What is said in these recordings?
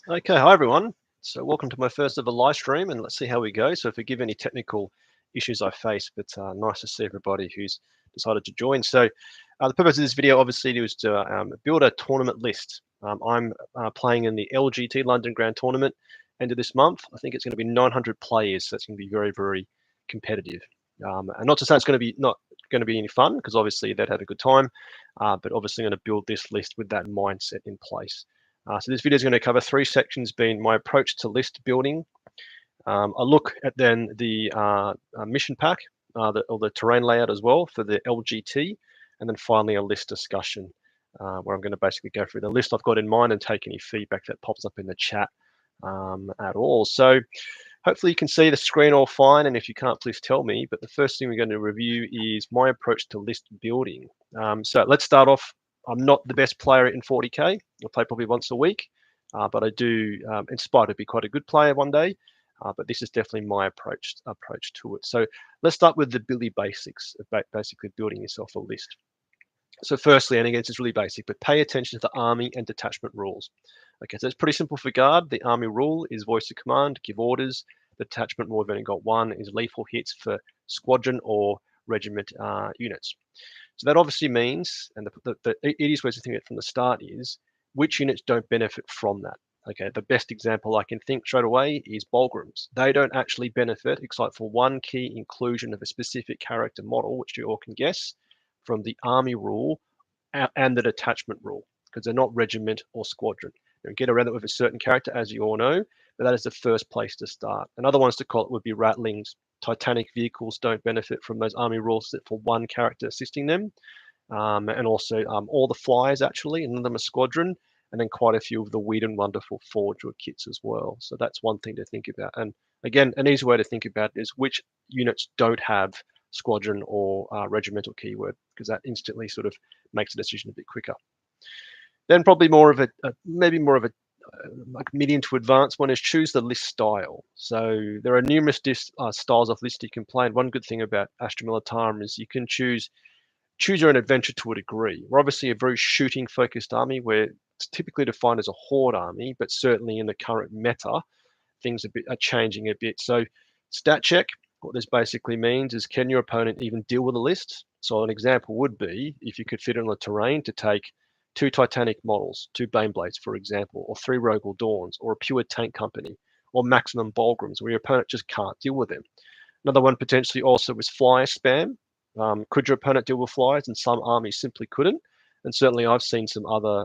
Okay, hi everyone. So welcome to my first ever live stream, and let's see how we go. So forgive any technical issues I face, but nice to see everybody who's decided to join. So the purpose of this video obviously is to build a tournament list. I'm playing in the LGT London Grand Tournament end of this month. I think it's going to be 900 players, so it's going to be very, very competitive. And not to say it's going to be not going to be any fun, because obviously they'd have a good time, but obviously going to build this list with that mindset in place. So this video is going to cover three sections, being my approach to list building, a look at then the mission pack, or the terrain layout as well for the LGT, and then finally a list discussion where I'm going to basically go through the list I've got in mind and take any feedback that pops up in the chat at all. So hopefully you can see the screen all fine, and if you can't, please tell me. But the first thing we're going to review is my approach to list building. So let's start off. I'm not the best player in 40k. I play probably once a week, but I do aspire to be quite a good player one day. But this is definitely my approach to it. So let's start with the Billy basics of basically building yourself a list. So firstly, and again, it's really basic, but pay attention to the army and detachment rules. Okay, so it's pretty simple for guard. The army rule is voice of command, give orders. The detachment rule, we've only got one, is lethal hits for squadron or regiment units. So that obviously means, and the easiest way to think of it from the start is, which units don't benefit from that. Okay, the best example I can think straight away is Bolgrams. They don't actually benefit, except for one key inclusion of a specific character model, which you all can guess, from the army rule and the detachment rule, because they're not regiment or squadron. You get around it with a certain character, as you all know, but that is the first place to start. Another ones to call it would be Ratlings. Titanic vehicles don't benefit from those army rules except for one character assisting them. And also all the flyers, actually, and none of them are squadron, and then quite a few of the weird and wonderful forge or kits as well. So that's one thing to think about. And again, an easy way to think about it is which units don't have squadron or regimental keyword, because that instantly sort of makes the decision a bit quicker. Then probably more of a maybe more of a like medium to advanced one is choose the list style. So there are numerous styles of list you can play, and one good thing about Astra Militarum is you can choose your own adventure to a degree. We're obviously a very shooting focused army, where it's typically defined as a horde army, but certainly in the current meta, things are changing a bit. So stat check, what this basically means is, can your opponent even deal with a list? So an example would be if you could fit on the terrain to take 2 Titanic models, 2 Baneblades, for example, or 3 Rogal Dawns, or a pure tank company, or maximum Bolgrams, where your opponent just can't deal with them. Another one potentially also was flyer spam. Could your opponent deal with flyers? And some armies simply couldn't. And certainly I've seen some other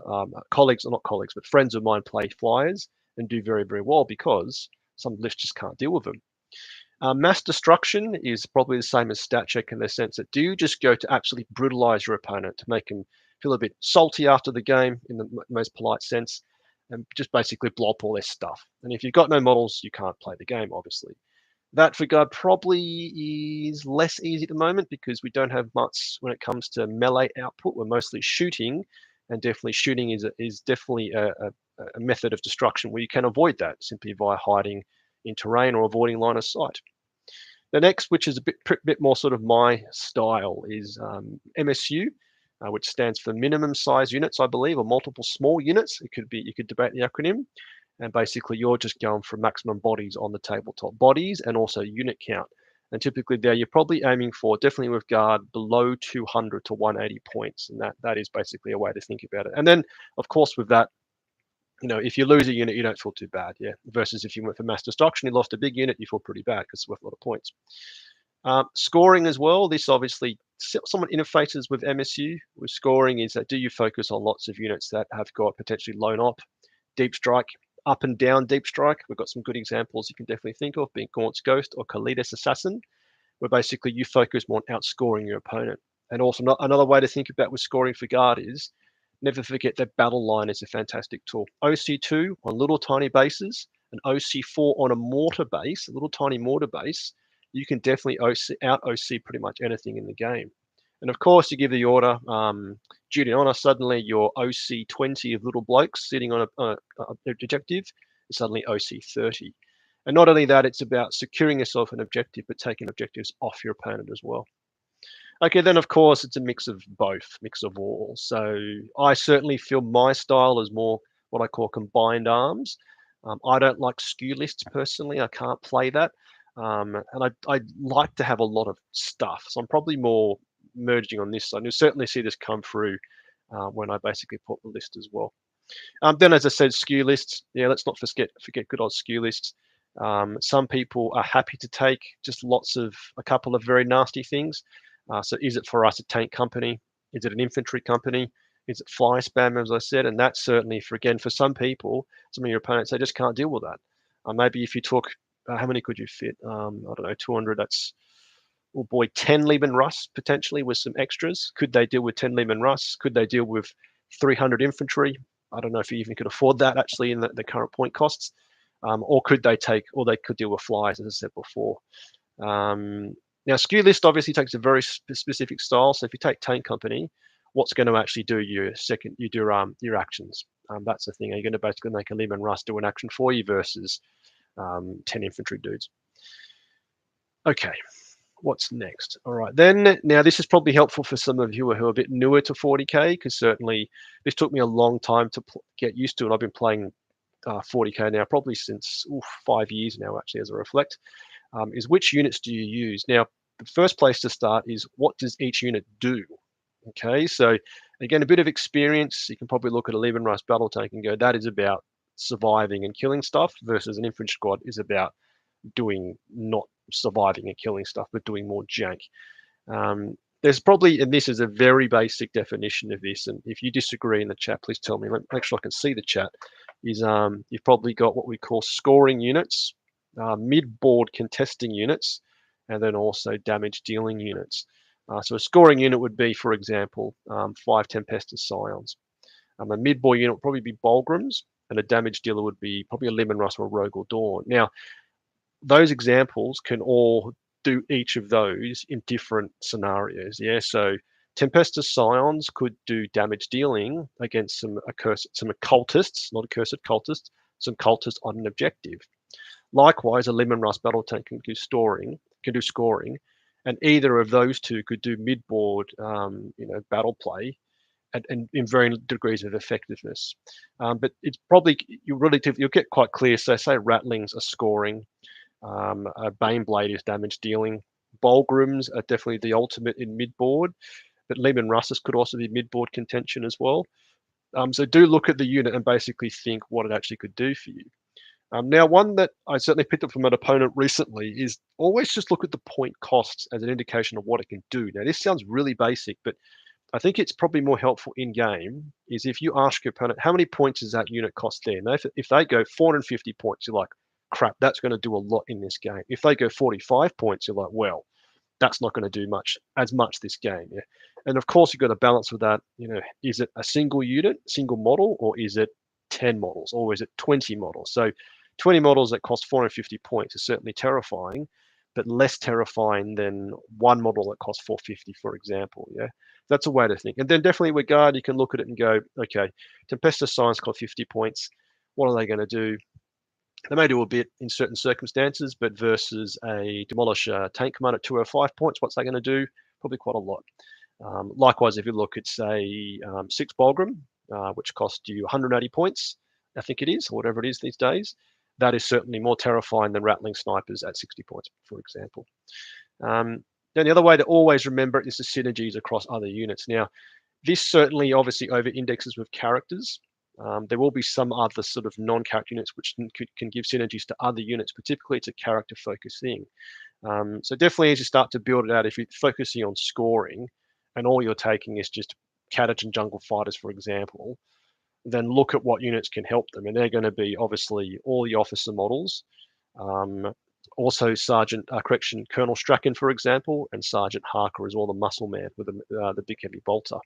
colleagues, or not colleagues, but friends of mine play flyers and do very, very well because some lists just can't deal with them. Mass destruction is probably the same as stat check, in the sense that, do you just go to absolutely brutalize your opponent to make him feel a bit salty after the game, in the most polite sense, and just basically blow up all their stuff? And if you've got no models, you can't play the game, obviously. That for guard probably is less easy at the moment, because we don't have much when it comes to melee output. We're mostly shooting, and definitely shooting is definitely a method of destruction where you can avoid that simply via hiding in terrain or avoiding line of sight. The next, which is a bit more sort of my style, is MSU, which stands for minimum size units, I believe, or multiple small units. It could be, you could debate the acronym. And basically you're just going for maximum bodies on the tabletop, bodies and also unit count. And typically there you're probably aiming for, definitely with guard, below 200 to 180 points. And that is basically a way to think about it. And then of course with that, if you lose a unit, you don't feel too bad, yeah. Versus if you went for mass destruction, you lost a big unit, you feel pretty bad because it's worth a lot of points. Scoring as well, this obviously somewhat interfaces with MSU. With scoring is that, do you focus on lots of units that have got potentially lone op, deep strike, up and down deep strike? We've got some good examples you can definitely think of, being Gaunt's Ghost or Kalidas Assassin, where basically you focus more on outscoring your opponent. And also another way to think about with scoring for guard is, never forget that battle line is a fantastic tool. OC2 on little tiny bases, and OC4 on a mortar base, a little tiny mortar base, you can definitely out OC pretty much anything in the game. And of course, you give the order, duty and honor, suddenly your OC 20 of little blokes sitting on an objective is suddenly OC 30. And not only that, it's about securing yourself an objective, but taking objectives off your opponent as well. Okay, then of course, it's a mix of both, mix of all. So I certainly feel my style is more what I call combined arms. I don't like SKU lists personally. I can't play that. And I like to have a lot of stuff. So I'm probably more merging on this side. You'll certainly see this come through when I basically put the list as well. Then, as I said, SKU lists. Yeah, let's not forget good old SKU lists. Some people are happy to take just a couple of very nasty things. So is it for us a tank company? Is it an infantry company? Is it fly spam, as I said? And that's certainly for some people, some of your opponents, they just can't deal with that. Maybe if you took, how many could you fit? I don't know, 200, that's, oh boy, 10 Leman Russ potentially with some extras. Could they deal with 10 Leman Russ? Could they deal with 300 infantry? I don't know if you even could afford that actually in the current point costs. Or could they could deal with flies, as I said before. Now, SKU list obviously takes a very specific style. So if you take tank company, what's going to actually do your actions? That's the thing. Are you going to basically make a Leman Russ do an action for you versus 10 infantry dudes? Okay, what's next? All right, then now this is probably helpful for some of you who are a bit newer to 40k, because certainly this took me a long time to get used to, and I've been playing 40k now probably since 5 years now, actually, as I reflect. Is which units do you use? Now, the first place to start is what does each unit do? Okay, so again, a bit of experience. You can probably look at a Leman Russ battle tank and go, that is about surviving and killing stuff, versus an infantry squad is about doing not surviving and killing stuff, but doing more jank. There's probably, and this is a very basic definition of this, and if you disagree in the chat, please tell me. Make sure I can see the chat. Is you've probably got what we call scoring units, mid-board contesting units, and then also damage dealing units. So a scoring unit would be, for example, 5 Tempestus Scions. A mid-board unit would probably be Bulgrams, and a damage dealer would be probably a Leman Russ or a Rogue or Dawn. Now, those examples can all do each of those in different scenarios. Yeah, so Tempestus Scions could do damage dealing against some occultists, not accursed cultists, some cultists on an objective. Likewise, a Leman Russ battle tank can do scoring, and either of those two could do mid-board, battle play, and in varying degrees of effectiveness. But it's probably you'll get quite clear. So, say Rattlings are scoring, a Baneblade is damage dealing. Bulgrams are definitely the ultimate in mid-board, but Leman Russes could also be mid-board contention as well. So do look at the unit and basically think what it actually could do for you. Now, one that I certainly picked up from an opponent recently is always just look at the point costs as an indication of what it can do. Now, this sounds really basic, but I think it's probably more helpful in game is if you ask your opponent, how many points does that unit cost there? Now, if they go 450 points, you're like, crap, that's going to do a lot in this game. If they go 45 points, you're like, well, that's not going to do as much this game. Yeah? And of course, you've got to balance with that. Is it a single unit, single model, or is it 10 models, or is it 20 models? So 20 models that cost 450 points is certainly terrifying, but less terrifying than one model that costs 450, for example. Yeah, that's a way to think. And then definitely with guard, you can look at it and go, okay, Tempestus Scions cost 50 points. What are they going to do? They may do a bit in certain circumstances, but versus a Demolisher tank command at 205 points, what's that going to do? Probably quite a lot. Likewise, if you look at, say, 6 Bulgram, which cost you 180 points, I think it is, or whatever it is these days, that is certainly more terrifying than Rattling Snipers at 60 points, for example. Then the other way to always remember it is the synergies across other units. Now, this certainly obviously over-indexes with characters. There will be some other sort of non-character units which can give synergies to other units, but typically it's a character-focused thing. So definitely as you start to build it out, if you're focusing on scoring and all you're taking is just Kadaj and Jungle Fighters, for example, then look at what units can help them. And they're going to be obviously all the officer models, also Colonel Strachan, for example, and Sergeant Harker is all the muscle man with the big heavy bolter.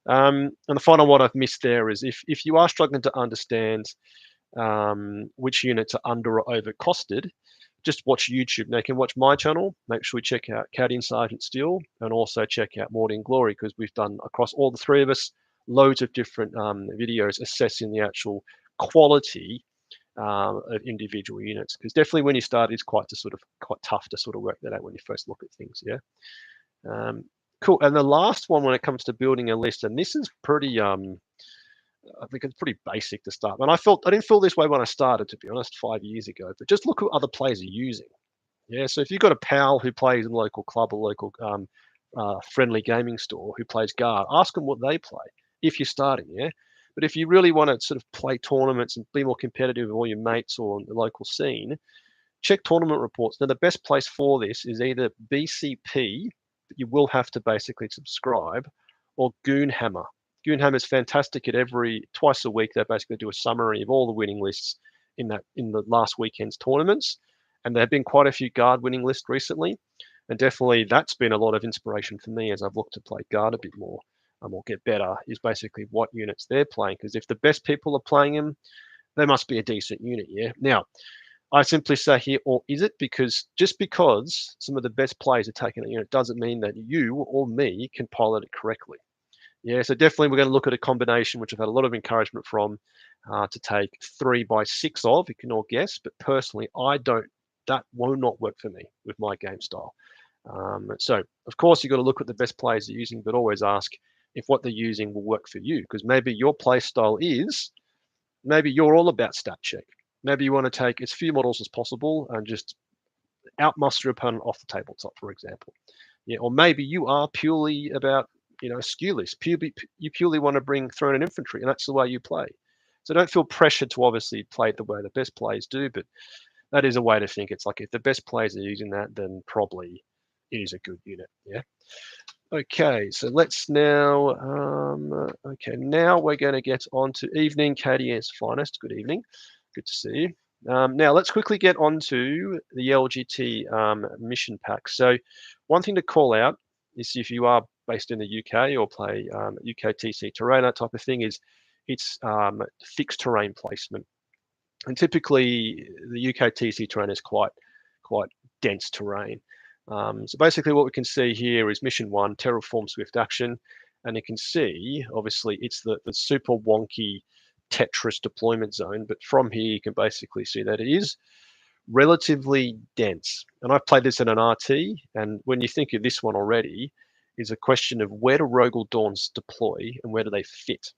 And the final one I've missed there is if you are struggling to understand which units are under or over costed, just watch YouTube. Now you can watch my channel. Make sure we check out Caddy and Sergeant Steel, and also check out Morty and Glory, because we've done across all the three of us loads of different videos assessing the actual quality of individual units. Because definitely when you start, it's quite tough to sort of work that out when you first look at things. Yeah. Cool. And the last one when it comes to building a list, and this is pretty I think it's pretty basic to start. And I didn't feel this way when I started, to be honest, 5 years ago. But just look at what other players are using. Yeah, so if you've got a pal who plays in a local club or local friendly gaming store who plays Guard, ask them what they play if you're starting. Yeah, but if you really want to sort of play tournaments and be more competitive with all your mates or the local scene, check tournament reports. Now, the best place for this is either BCP, but you will have to basically subscribe, or Goonhammer. Goonhammer is fantastic at twice a week. They basically do a summary of all the winning lists in the last weekend's tournaments, and there have been quite a few Guard winning lists recently, and definitely that's been a lot of inspiration for me as I've looked to play Guard a bit more or get better. Is basically what units they're playing, because if the best people are playing them, they must be a decent unit. Yeah. Now, I simply say here, or is it? Because just because some of the best players are taking a unit doesn't mean that you or me can pilot it correctly. Yeah, so definitely we're going to look at a combination, which I've had a lot of encouragement from, to take 3x6 of. You can all guess, but personally, I don't. That will not work for me with my game style. So, of course, you've got to look at the best players they're using, but always ask if what they're using will work for you, because maybe your play style is, maybe you're all about stat check. Maybe you want to take as few models as possible and just outmuster your opponent off the tabletop, for example. Yeah, or maybe you are purely about skew list. You purely want to bring throne and infantry, and that's the way you play. So don't feel pressured to obviously play it the way the best players do, but that is a way to think. It's like if the best players are using that, then probably it is a good unit. Yeah. Okay, so let's now. Now we're going to get on to evening, KDS finest. Good evening. Good to see you. Now let's quickly get on to the LGT mission pack. So one thing to call out is if you are based in the UK or play UK TC terrain, that type of thing, is it's fixed terrain placement. And typically the UK TC terrain is quite dense terrain. So basically what we can see here is mission 1, Terraform Swift Action. And you can see, obviously, it's the super wonky Tetris deployment zone. But from here, you can basically see that it is relatively dense. And I've played this in an RT. And when you think of this one already, is a question of where do Rogal Dawns deploy and where do they fit?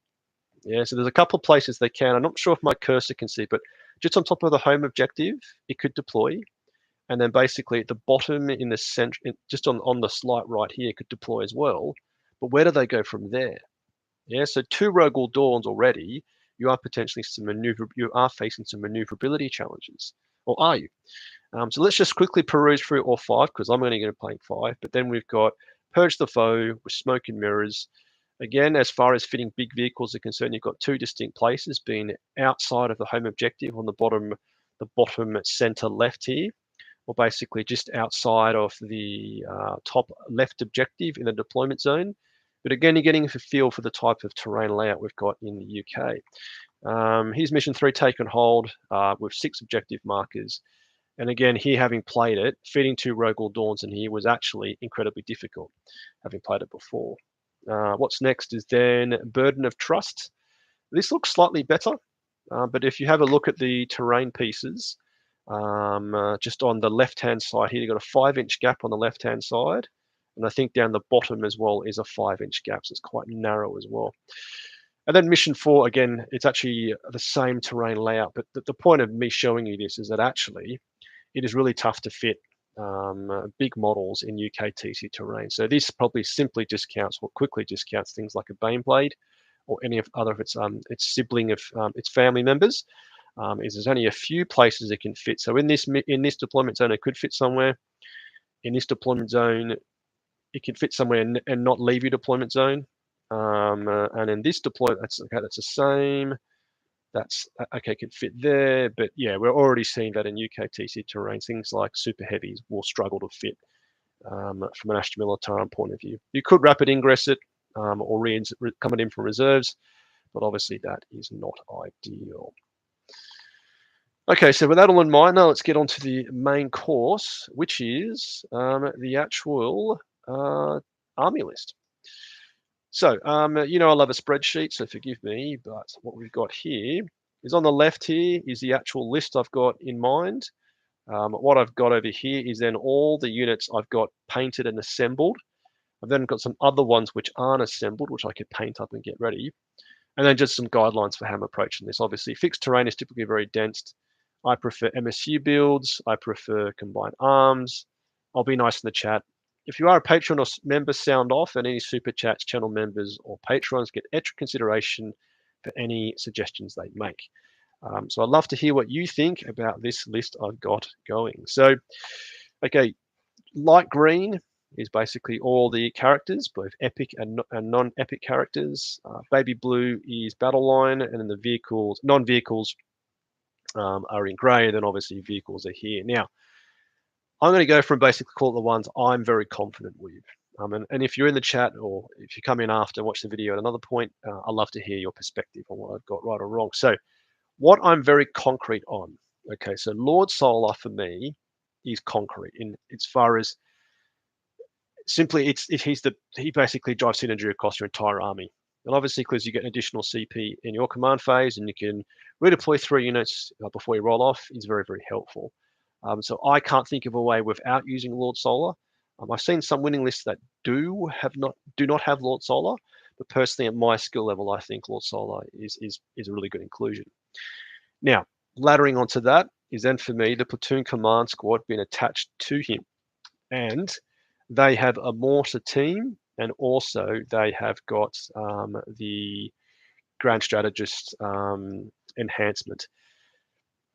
Yeah, so there's a couple of places they can. I'm not sure if my cursor can see, but just on top of the home objective, it could deploy. And then basically at the bottom in the center, just on the slight right here, could deploy as well. But where do they go from there? Yeah, so 2 Rogal Dawns already, you are potentially you are facing some maneuverability challenges, or are you? So let's just quickly peruse through all 5 because I'm only going to play 5. But then we've got Purge the Foe with Smoke and Mirrors. Again, as far as fitting big vehicles are concerned, you've got 2 distinct places, being outside of the home objective on the bottom center left here, or basically just outside of the top left objective in the deployment zone. But again, you're getting a feel for the type of terrain layout we've got in the UK. Here's mission 3, Take and Hold, with 6 objective markers. And again, here, having played it, feeding 2 Rogal Dawns in here was actually incredibly difficult, having played it before. What's next is then Burden of Trust. This looks slightly better, but if you have a look at the terrain pieces, just on the left-hand side here, you've got a 5-inch gap on the left-hand side. And I think down the bottom as well is a 5-inch gap, so it's quite narrow as well. And then mission 4, again, it's actually the same terrain layout, but the point of me showing you this is that actually it is really tough to fit big models in UK TC terrain. So this probably simply discounts or quickly discounts things like a Baneblade or any of other of its sibling of its family members. Is there's only a few places it can fit. So in this deployment zone, it could fit somewhere. In this deployment zone, it can fit somewhere and not leave your deployment zone. And in this deployment, that's the same. That's okay, can fit there. But yeah, we're already seeing that in UK TC terrain, things like super heavies will struggle to fit from an Astra Militarum point of view. You could rapid ingress it or coming in from reserves, but obviously that is not ideal. Okay, so with that all in mind, now let's get on to the main course, which is the actual army list. So, I love a spreadsheet, so forgive me, but what we've got here is on the left here is the actual list I've got in mind. What I've got over here is then all the units I've got painted and assembled. I've then got some other ones which aren't assembled, which I could paint up and get ready. And then just some guidelines for how I'm approaching this. Obviously, fixed terrain is typically very dense. I prefer MSU builds. I prefer combined arms. I'll be nice in the chat. If you are a patron or member, sound off, and any super chats, channel members, or patrons get extra consideration for any suggestions they make. So I'd love to hear what you think about this list I've got going. So, okay, light green is basically all the characters, both epic and non-epic characters. Baby blue is battle line, and then the vehicles, non-vehicles are in grey, and then obviously vehicles are here. Now, I'm going to go from basically call it the ones I'm very confident with. And if you're in the chat or if you come in after and watch the video at another point, I'd love to hear your perspective on what I've got right or wrong. So what I'm very concrete on, okay, so Lord Solar for me is concrete in as far as simply he basically drives synergy across your entire army. And obviously, because you get an additional CP in your command phase and you can redeploy 3 units before you roll off, is very, very helpful. So I can't think of a way without using Lord Solar. I've seen some winning lists that do not have Lord Solar, but personally at my skill level, I think Lord Solar is a really good inclusion. Now, laddering onto that is then for me the platoon command squad being attached to him, and they have a mortar team, and also they have got the Grand Strategist enhancement.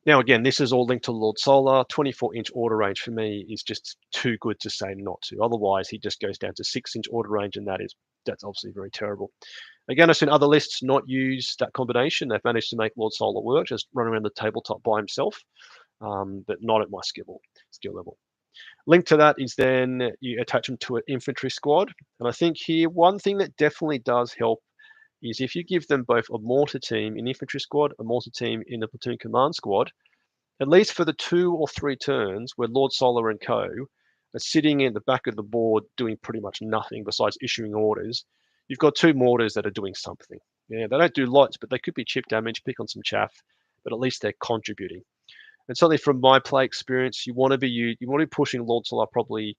Now, again, this is all linked to Lord Solar. 24-inch order range for me is just too good to say not to. Otherwise, he just goes down to 6-inch order range, and that's obviously very terrible. Again, I've seen other lists not use that combination. They've managed to make Lord Solar work, just run around the tabletop by himself, but not at my skill level. Linked to that is then you attach them to an infantry squad. And I think here, one thing that definitely does help is if you give them both a mortar team in infantry squad, a mortar team in the platoon command squad, at least for the 2 or 3 turns where Lord Solar and co are sitting in the back of the board doing pretty much nothing besides issuing orders, you've got 2 mortars that are doing something. Yeah, they don't do lots, but they could be chip damage, pick on some chaff, but at least they're contributing. And certainly from my play experience, you want to be pushing Lord Solar probably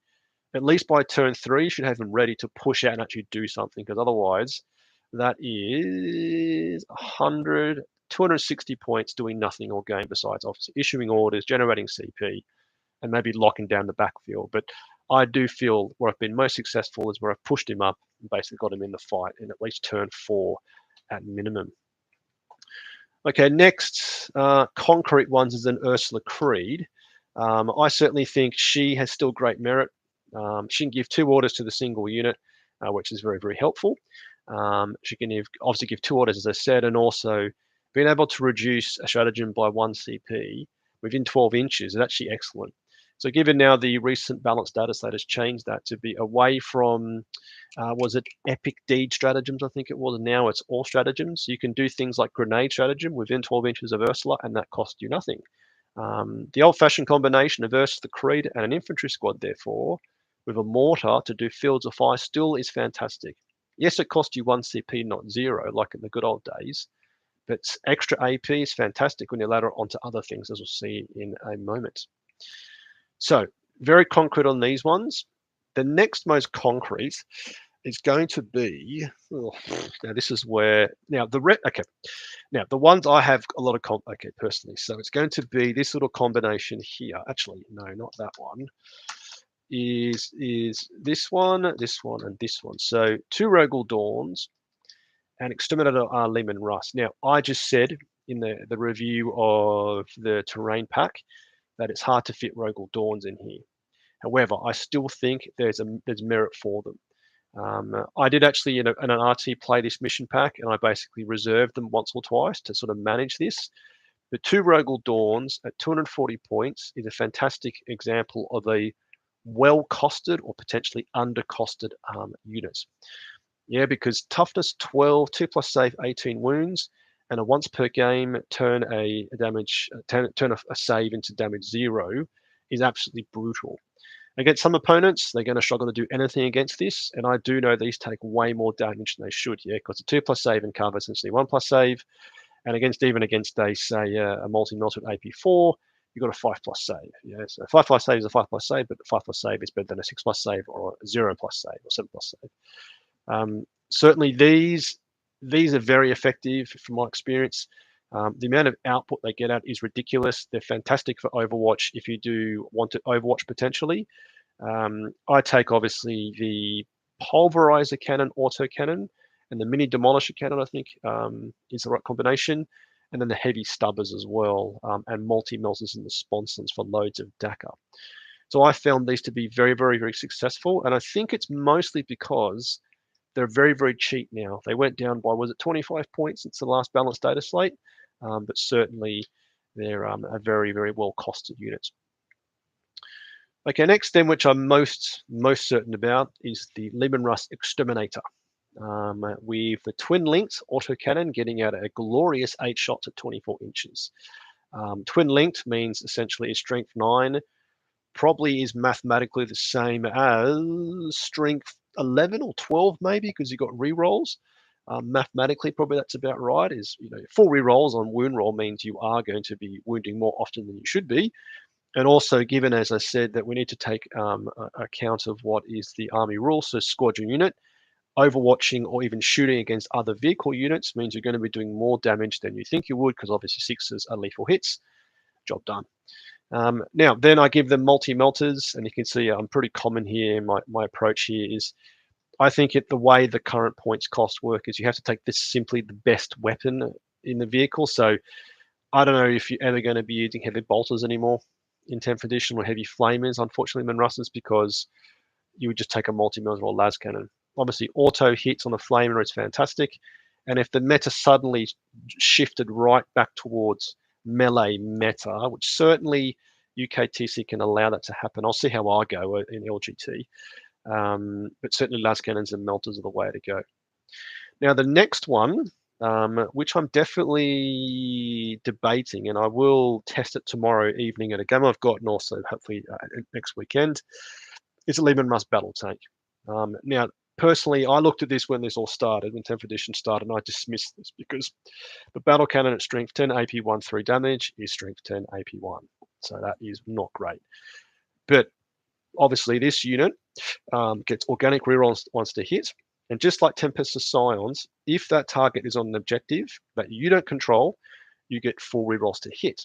at least by turn 3. You should have them ready to push out and actually do something, because otherwise that is 100, 260 points doing nothing all game besides obviously issuing orders, generating CP, and maybe locking down the backfield. But I do feel where I've been most successful is where I've pushed him up and basically got him in the fight in at least turn 4 at minimum. Okay, next concrete ones is an Ursula Creed. I certainly think she has still great merit. She can give 2 orders to the single unit, which is very, very helpful. She can obviously give 2 orders, as I said, and also being able to reduce a stratagem by 1 CP within 12 inches is actually excellent. So given now the recent balance data state has changed that to be away from, was it epic deed stratagems, I think it was, and now it's all stratagems. You can do things like grenade stratagem within 12 inches of Ursula, and that costs you nothing. The old-fashioned combination of Ursula the Creed and an infantry squad, therefore, with a mortar to do fields of fire still is fantastic. Yes, it costs you 1 CP, not 0, like in the good old days, but extra AP is fantastic when you ladder it onto other things, as we'll see in a moment. So, very concrete on these ones. The next most concrete is going to be, now this is where, now the ones I have a lot of, personally, so it's going to be this little combination here. Actually, no, not that one. Is this one, and this one. So 2 Rogel Dawns and Exterminator Lehman Russ. Now, I just said in the review of the terrain pack that it's hard to fit Rogel Dawns in here. However, I still think there's merit for them. I did actually in an RT play this mission pack, and I basically reserved them once or twice to sort of manage this. The 2 Rogel Dawns at 240 points is a fantastic example of a well-costed or potentially under-costed unit. Yeah, because toughness 12, 2+ save, 18 wounds, and a once per game turn a save into damage 0 is absolutely brutal. Against some opponents, they're going to struggle to do anything against this, and I do know these take way more damage than they should. Yeah, because a 2+ save and cover essentially 1+ save, and even against a multi-melted AP4, you've got a 5+ save. Yeah, so 5+ save is a 5+ save, but 5+ save is better than a 6+ save or a 0+ save or 7+ save. Certainly these these are very effective from my experience. The amount of output they get out is ridiculous. They're fantastic for Overwatch if you do want to Overwatch potentially. I take obviously the pulverizer cannon, autocannon, and the mini demolisher cannon, I think, is the right combination. And then the heavy stubbers as well, and multi-melters and the sponsons for loads of DACA. So I found these to be very, very, very successful. And I think it's mostly because they're very, very cheap now. They went down by, was it 25 points since the last balanced data slate? But certainly they're a very, very well costed unit. Okay, next then, which I'm most certain about, is the Leman Russ Exterminator. With the twin-linked autocannon getting out a glorious 8 shots at 24 inches. Twin-linked means essentially a strength 9, probably is mathematically the same as strength 11 or 12 maybe, because you've got rerolls. Mathematically, probably that's about right. Is, you know, 4 rerolls on wound roll means you are going to be wounding more often than you should be. And also, given, as I said, that we need to take account of what is the army rule, so squadron unit, overwatching or even shooting against other vehicle units means you're going to be doing more damage than you think you would, because obviously 6s are lethal hits. Job done. Now, then I give them multi-melters, and you can see I'm pretty common here. My approach here is, I think the way the current points cost work is you have to take this simply the best weapon in the vehicle. So I don't know if you're ever going to be using heavy bolters anymore in 10th edition, or heavy flamers, unfortunately, in Russ's, because you would just take a multi-melter or las cannon. Obviously, auto hits on a flamer is fantastic. And if the meta suddenly shifted right back towards melee meta, which certainly UKTC can allow that to happen. I'll see how I go in LGT. But certainly las cannons and melters are the way to go. Now, the next one, which I'm definitely debating, and I will test it tomorrow evening at a game I've got, and also hopefully next weekend, is a Leman Russ battle tank. Now, personally, I looked at this when this all started, when 10th edition started, and I dismissed this because the battle cannon at strength 10 AP1 3 damage is strength 10 AP1. So that is not great. But obviously this unit gets organic rerolls once to hit. And just like Tempest of Scions, if that target is on an objective that you don't control, you get 4 rerolls to hit.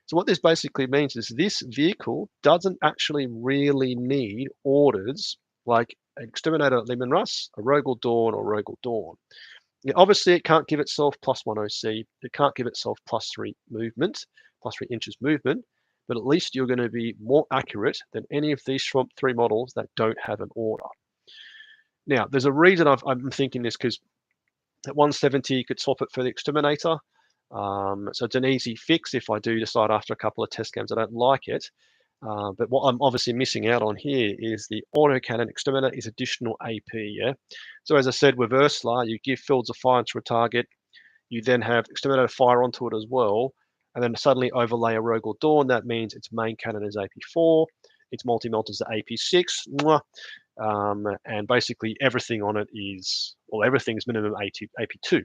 So what this basically means is this vehicle doesn't actually really need orders like an Exterminator at Leman Russ, a Rogal Dawn, or Rogal Dawn. Now, obviously, it can't give itself +1 OC. It can't give itself +3 movement, +3 inches movement, but at least you're going to be more accurate than any of these 3 models that don't have an order. Now, there's a reason I'm thinking this, because at 170, you could swap it for the Exterminator. So it's an easy fix if I do decide after a couple of test games I don't like it. But what I'm obviously missing out on here is the autocannon Exterminator is additional AP, yeah? So as I said, with Ursula, you give Fields of Fire to a target, you then have Exterminator fire onto it as well, and then suddenly overlay a Rogal Dawn. That means its main cannon is AP4, its multi-melters are AP6, and basically everything on it is, well, everything is minimum AP2.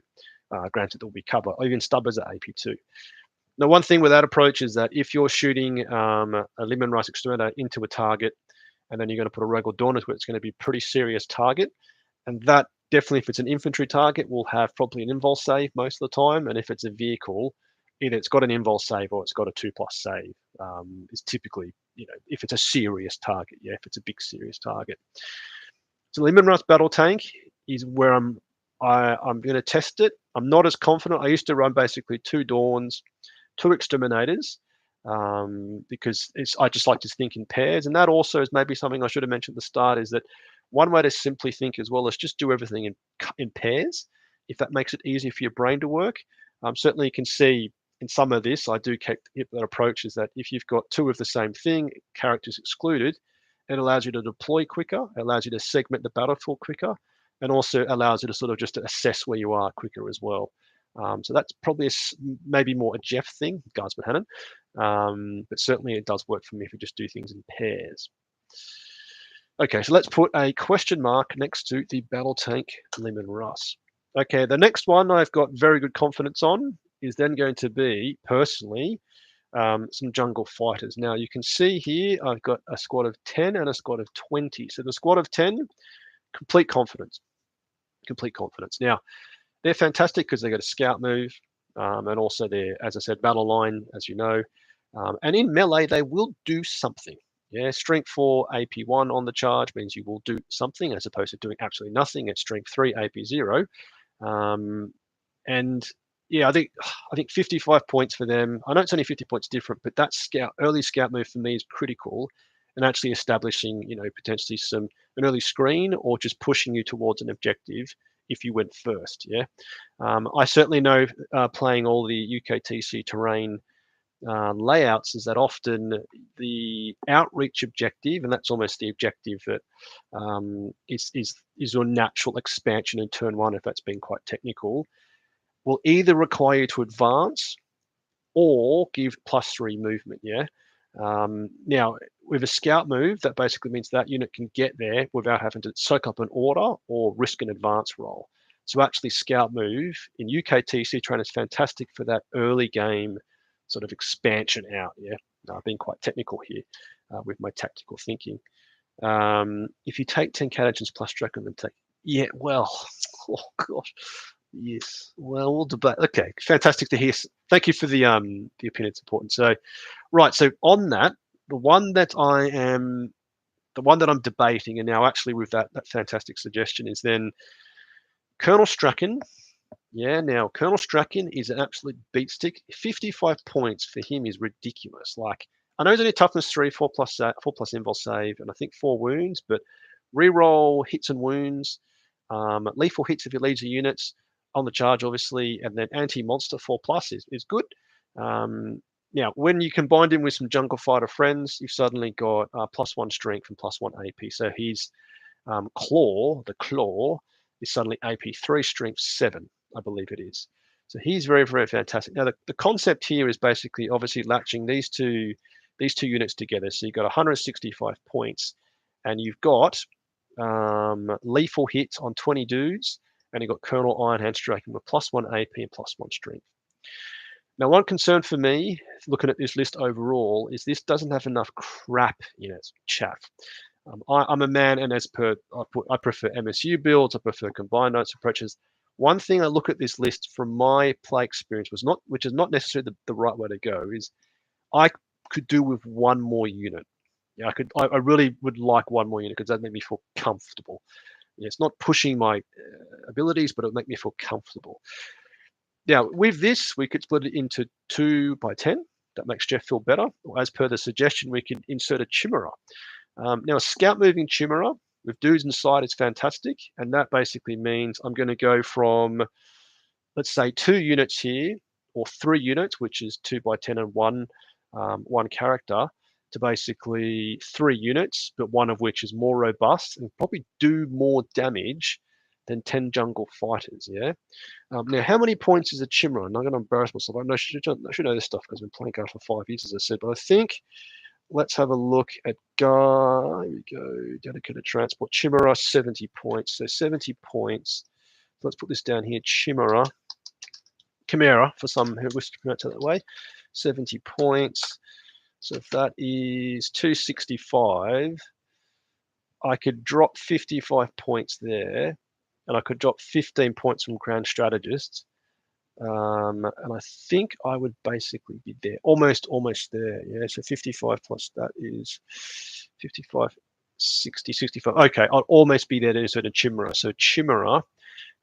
Granted, there will be cover, or even stubbers at AP2. Now, one thing with that approach is that if you're shooting a Leman Russ Exterminator into a target, and then you're going to put a Rogal Dawn into it, it's going to be a pretty serious target. And that definitely, if it's an infantry target, will have probably an invul save most of the time. And if it's a vehicle, either it's got an invul save or it's got a 2+ save. Is typically, you know, if it's a serious target, yeah, if it's a big serious target. So Leman Russ battle tank is where I'm going to test it. I'm not as confident. I used to run basically 2 Dawns, 2 Exterminators, because I just like to think in pairs. And that also is maybe something I should have mentioned at the start, is that one way to simply think as well is just do everything in pairs, if that makes it easier for your brain to work. Certainly you can see in some of this, I do keep that approach, is that if you've got 2 of the same thing, characters excluded, it allows you to deploy quicker, it allows you to segment the battlefield quicker, and also allows you to sort of just assess where you are quicker as well. So that's probably maybe more a Jeff thing, Guardsman Hannon, but certainly it does work for me if we just do things in pairs. Okay, so let's put a question mark next to the battle tank Leman Russ. Okay, the next one I've got very good confidence on is then going to be, personally, some jungle fighters. Now you can see here I've got a squad of 10 and a squad of 20. So the squad of 10, complete confidence. Now, they're fantastic because they got a scout move, and also they're, as I said, battle line, as you know. And in melee, they will do something. Yeah, strength 4, AP1 on the charge means you will do something as opposed to doing absolutely nothing at strength 3, AP0. And yeah, I think 55 points for them. I know it's only 50 points different, but that early scout move for me is critical, and actually establishing, potentially an early screen or just pushing you towards an objective if you went first. Yeah, I certainly know playing all the UKTC terrain layouts is that often the outreach objective, and that's almost the objective that is your natural expansion in turn 1, if that's been quite technical, will either require you to advance or give +3 movement. Yeah. Now, with a scout move, that basically means that unit can get there without having to soak up an order or risk an advance roll. So actually, scout move in UKTC terrain is fantastic for that early game sort of expansion out. Yeah, I've been quite technical here with my tactical thinking. If you take 10 catagens plus Draco, then oh gosh, yes. Well, we'll debate. Okay, fantastic to hear. Thank you for the opinion. It's important. So, right. So on that, the one that I'm debating, and now actually with that fantastic suggestion, is then Colonel Strachan. Yeah, now Colonel Strachan is an absolute beatstick. 55 points for him is ridiculous. Like, I know he's only toughness 3, 4+ invul save, and I think 4 wounds, but reroll hits and wounds, lethal hits if he leads the units on the charge, obviously, and then anti-monster 4+ is good. Now, when you combine him with some jungle fighter friends, you've suddenly got +1 strength and +1 AP. So his claw, the claw, is suddenly AP3 strength 7, I believe it is. So he's very, very fantastic. Now, the concept here is basically obviously latching these two units together. So you've got 165 points, and you've got lethal hits on 20 dudes, and you've got Colonel Ironhand Strachan with +1 AP and +1 strength. Now, one concern for me, looking at this list overall, is this doesn't have enough crap in it, chaff. I'm a man, and I prefer MSU builds, I prefer combined notes approaches. One thing I look at this list from my play experience which is not necessarily the right way to go, is I could do with one more unit. Yeah, I really would like one more unit because that make me feel comfortable. Yeah, it's not pushing my abilities, but it'll make me feel comfortable. Now, with this, we could split it into 2 by 10. That makes Jeff feel better. Or as per the suggestion, we could insert a Chimera. Now, a scout moving Chimera with dudes inside is fantastic. And that basically means I'm going to go from, let's say, 2 units here, or 3 units, which is 2 by 10 and one character, to basically 3 units, but one of which is more robust and probably do more damage than 10 jungle fighters. Yeah. Now, how many points is a Chimera? I'm not going to embarrass myself. I should know this stuff because I've been playing Go for 5 years, as I said. But I think, let's have a look at Here we go. Dedicated transport. Chimera, 70 points. So 70 points. Let's put this down here. Chimera for some who wish to pronounce it that way. 70 points. So if that is 265, I could drop 55 points there, and I could drop 15 points from Grand Strategist. And I think I would basically be there, almost there. Yeah, so 55 plus that is 55, 60, 65. Okay, I'll almost be there to insert a Chimera. So Chimera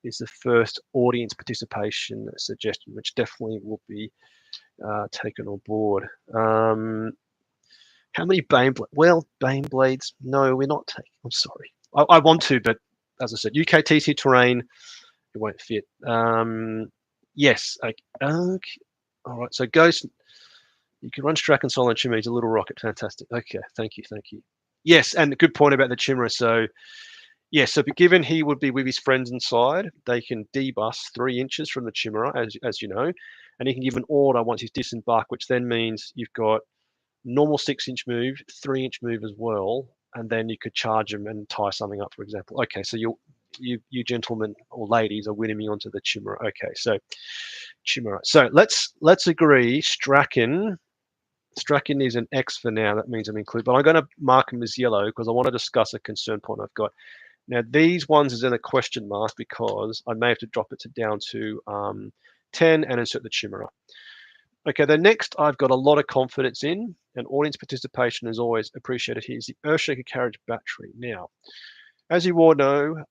is the first audience participation suggestion, which definitely will be taken on board. How many Bane Blades? Well, Bane Blades, no, we're not taking. I'm sorry. I want to, but as I said, UKTC terrain, it won't fit. Yes. Okay. All right. So Ghost, you can run Strack and Silent Chimera. He's a little rocket. Fantastic. Okay. Thank you. Yes, and a good point about the Chimera. So, yes. So, given he would be with his friends inside, they can debus 3 inches from the Chimera, as you know, and he can give an order once he's disembarked, which then means you've got normal 6-inch move, 3-inch move as well, and then you could charge him and tie something up, for example. Okay, so you gentlemen or ladies are winning me onto the Chimera. Okay, so Chimera. So let's agree Strachan is an X for now. That means I'm included, but I'm going to mark him as yellow because I want to discuss a concern point I've got. Now these ones is in a question mark because I may have to drop it down to 10 and insert the Chimera. Okay, the next I've got a lot of confidence in, and audience participation is always appreciated here, is the Earthshaker Carriage Battery. Now, as you all know,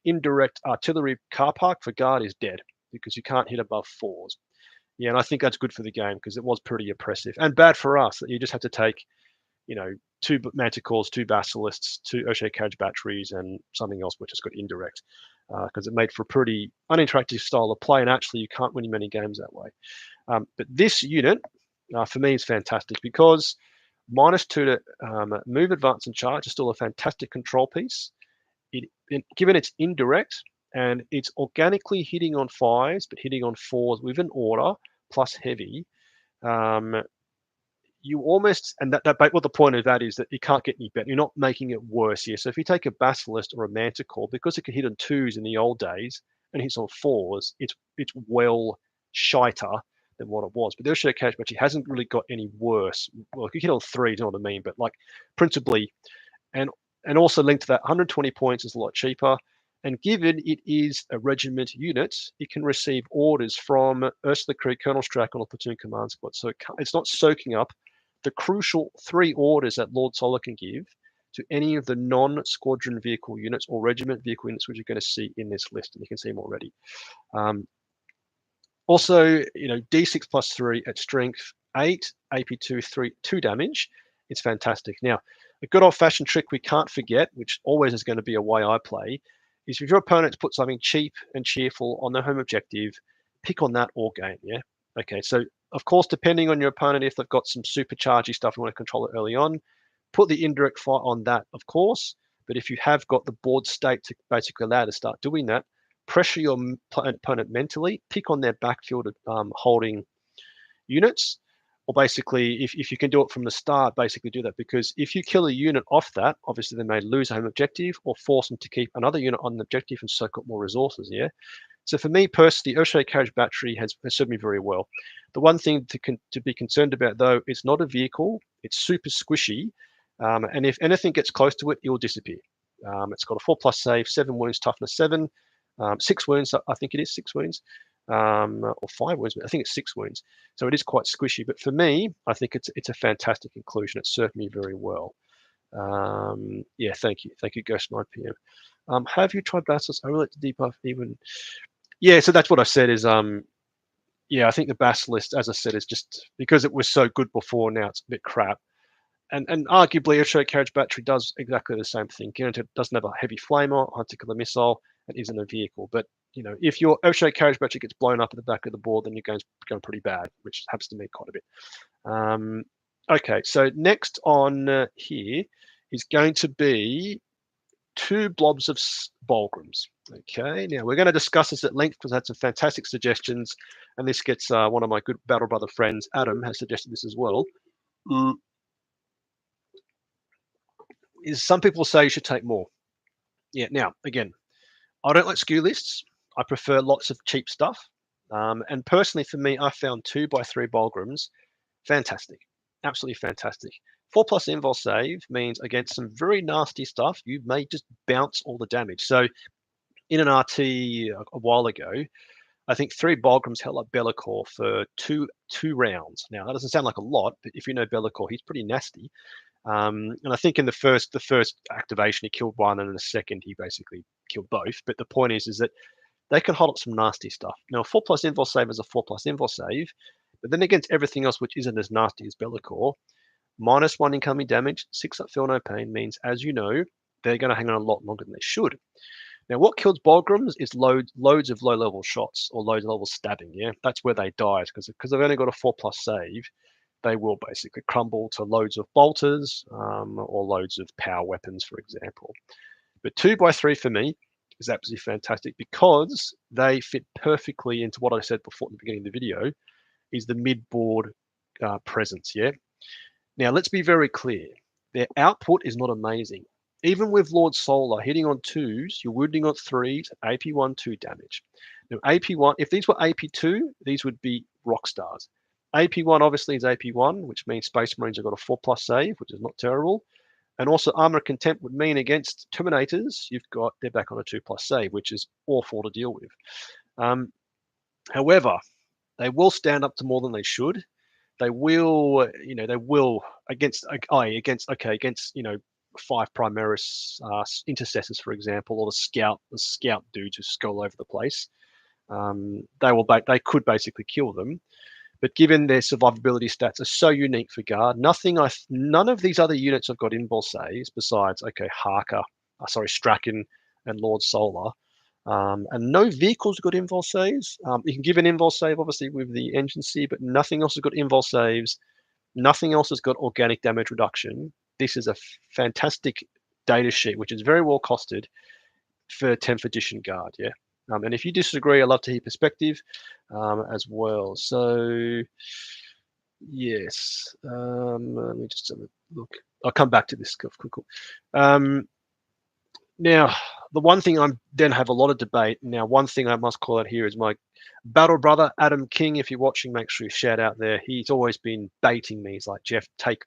indirect artillery car park for guard is dead because you can't hit above 4s. Yeah, and I think that's good for the game because it was pretty oppressive and bad for us that you just have to take, 2 Manticores, 2 Basilisks, 2 Earthshaker Carriage Batteries, and something else which has got indirect because it made for a pretty uninteractive style of play, and actually you can't win many games that way. But this unit, for me, is fantastic because -2 to move, advance, and charge is still a fantastic control piece. Given it's indirect and it's organically hitting on 5s, but hitting on 4s with an order plus heavy, you almost, and what the point of that is that you can't get any better. You're not making it worse here. So if you take a Basilisk or a Manticore, because it could hit on 2s in the old days and hits on 4s, it's well shiter than what it was. But the Earthshaker Carriage Battery hasn't really got any worse. Well, if you hit on 3s, you know what I mean, but like principally, and also linked to that, 120 points is a lot cheaper. And given it is a regiment unit, it can receive orders from Ursula Creek, Colonel Strachan, or Platoon Command Squad. So it's not soaking up the crucial 3 orders that Lord Solar can give to any of the non-squadron vehicle units or regiment vehicle units, which you're going to see in this list, and you can see them already. Also, D6 plus 3 at strength 8, AP2, 2 damage. It's fantastic. Now, a good old-fashioned trick we can't forget, which always is going to be a way I play, is if your opponents put something cheap and cheerful on their home objective, pick on that all game, yeah? Okay, so of course, depending on your opponent, if they've got some superchargy stuff you want to control it early on, put the indirect fire on that, of course. But if you have got the board state to basically allow to start doing that, pressure your opponent mentally, pick on their backfield holding units, or basically, if you can do it from the start, basically do that. Because if you kill a unit off that, obviously they may lose a home objective or force them to keep another unit on the objective and soak up more resources, yeah? So for me personally, Earthshaker Carriage Battery has served me very well. The one thing to be concerned about, though, it's not a vehicle. It's super squishy. And if anything gets close to it, it will disappear. It's got a 4+ save, 7 wounds, toughness 7, 6 wounds, I think it is 6 wounds, or 5 wounds, but I think it's 6 wounds. So it is quite squishy. But for me, I think it's a fantastic inclusion. It served me very well. Yeah, thank you. Thank you, Ghost 9 PM. Have you tried Basilisk? I relate to debuff even. Yeah, so that's what I said is, yeah, I think the Basilisk, as I said, is just because it was so good before, now it's a bit crap. And arguably, Earthshaker Carriage Battery does exactly the same thing. It doesn't have a heavy flamer, articular missile, and isn't a vehicle. But, if your Earthshaker Carriage Battery gets blown up at the back of the board, then you're going pretty bad, which happens to me quite a bit. Okay, so next on here is going to be 2 blobs of Bolgrams. Okay, now we're going to discuss this at length because I had some fantastic suggestions, and this gets one of my good Battle Brother friends, Adam, has suggested this as well. Is some people say you should take more. Yeah, now, again, I don't like SKU lists. I prefer lots of cheap stuff. And personally, for me, I found 2x3 Bolgrams fantastic, absolutely fantastic. 4+ invul save means against some very nasty stuff, you may just bounce all the damage. So in an RT a while ago, I think 3 Bolgrams held up Bellicor for two rounds. Now that doesn't sound like a lot, but if you know Bellicor, he's pretty nasty. And I think in the first activation he killed one, and in the second he basically killed both. But the point is that they can hold up some nasty stuff. Now 4+ invul save is a 4+ invul save, but then against everything else which isn't as nasty as Bellicor, -1 incoming damage, 6 up, feel no pain means, as you know, they're going to hang on a lot longer than they should. Now, what kills Bolgrams is loads of low-level shots or low-level stabbing. Yeah, that's where they die, because they've only got a 4+ save. They will basically crumble to loads of bolters or loads of power weapons, for example. But 2x3 for me is absolutely fantastic because they fit perfectly into what I said before at the beginning of the video, is the mid-board presence. Yeah. Now, let's be very clear. Their output is not amazing. Even with Lord Solar hitting on 2s, you're wounding on 3s at AP1, 2 damage. Now, AP1, if these were AP2, these would be rock stars. AP1 obviously is AP1, which means Space Marines have got a 4+ save, which is not terrible. And also armor contempt would mean against Terminators, they're back on a 2+ save, which is awful to deal with. However, they will stand up to more than they should. They will, against 5 Primaris intercessors, for example, or the scout dudes who skull over the place. They could basically kill them. But given their survivability stats are so unique for Guard, none of these other units have got invul saves besides, Strachan and Lord Solar. And no vehicles have got invul saves. You can give an invul save, obviously, with the engine C, but nothing else has got invul saves. Nothing else has got organic damage reduction. This is a fantastic data sheet, which is very well costed for 10th edition Guard, yeah. And if you disagree, I'd love to hear perspective as well. So, yes, let me just have a look. I'll come back to this. Cool. Now, the one thing I then have a lot of debate. Now, one thing I must call out here is my battle brother, Adam King. If you're watching, make sure you shout out there. He's always been baiting me. He's like, Jeff, take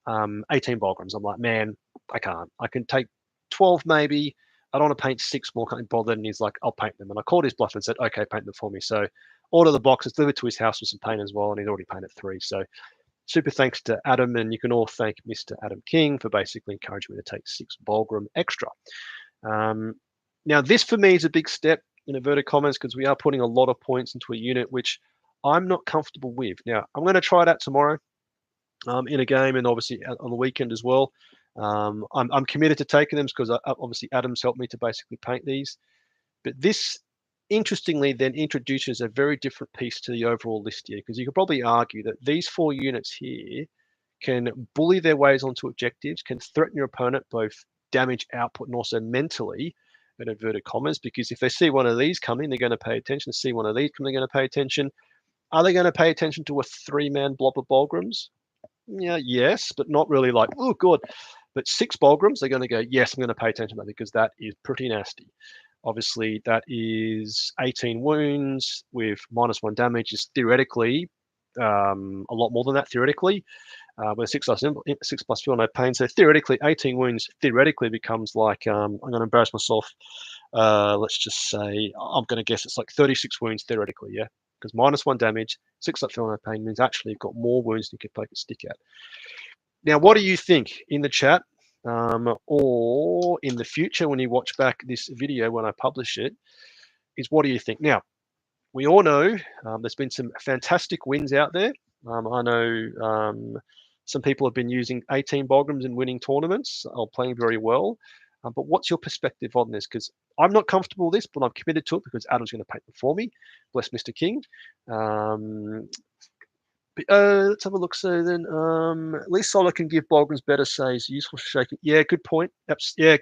18 Volgrams. I'm like, man, I can't. I can take 12 maybe. I don't want to paint 6 more, can't be bothered. And he's like, I'll paint them. And I called his bluff and said, okay, paint them for me. So order the boxes, delivered to his house with some paint as well. And he's already painted 3. So super thanks to Adam. And you can all thank Mr. Adam King for basically encouraging me to take 6 Volgram extra. Now, this for me is a big step in inverted commas because we are putting a lot of points into a unit, which I'm not comfortable with. Now, I'm going to try that tomorrow in a game and obviously on the weekend as well. I'm committed to taking them because obviously Adam's helped me to basically paint these. But this, interestingly, then introduces a very different piece to the overall list here, because you could probably argue that these 4 units here can bully their ways onto objectives, can threaten your opponent both damage output and also mentally, in inverted commas, because if they see one of these coming, they're going to pay attention. See one of these coming, they're going to pay attention. Are they going to pay attention to a 3-man blob of Volgrams? Yeah, yes, but not really like, oh, God. But 6 Volgrams, they're going to go, yes, I'm going to pay attention to that because that is pretty nasty. Obviously, that is 18 wounds with -1 damage is theoretically a lot more than that, theoretically. With 6 plus feel no pain. So theoretically, 18 wounds theoretically becomes like, I'm going to embarrass myself. Let's just say, I'm going to guess it's like 36 wounds theoretically, yeah? Because -1 damage, 6 up feel no pain means actually you've got more wounds than you can poke a stick at. Now, what do you think in the chat or in the future when you watch back this video when I publish it, is what do you think? Now, we all know there's been some fantastic wins out there. I know some people have been using 18 Volgrams and winning tournaments or playing very well. But what's your perspective on this? Because I'm not comfortable with this, but I'm committed to it because Adam's going to paint them for me. Bless Mr. King. Let's have a look. So then, at least Solar can give Volgrams better saves. Useful shaking. Yeah, good point. Yeah,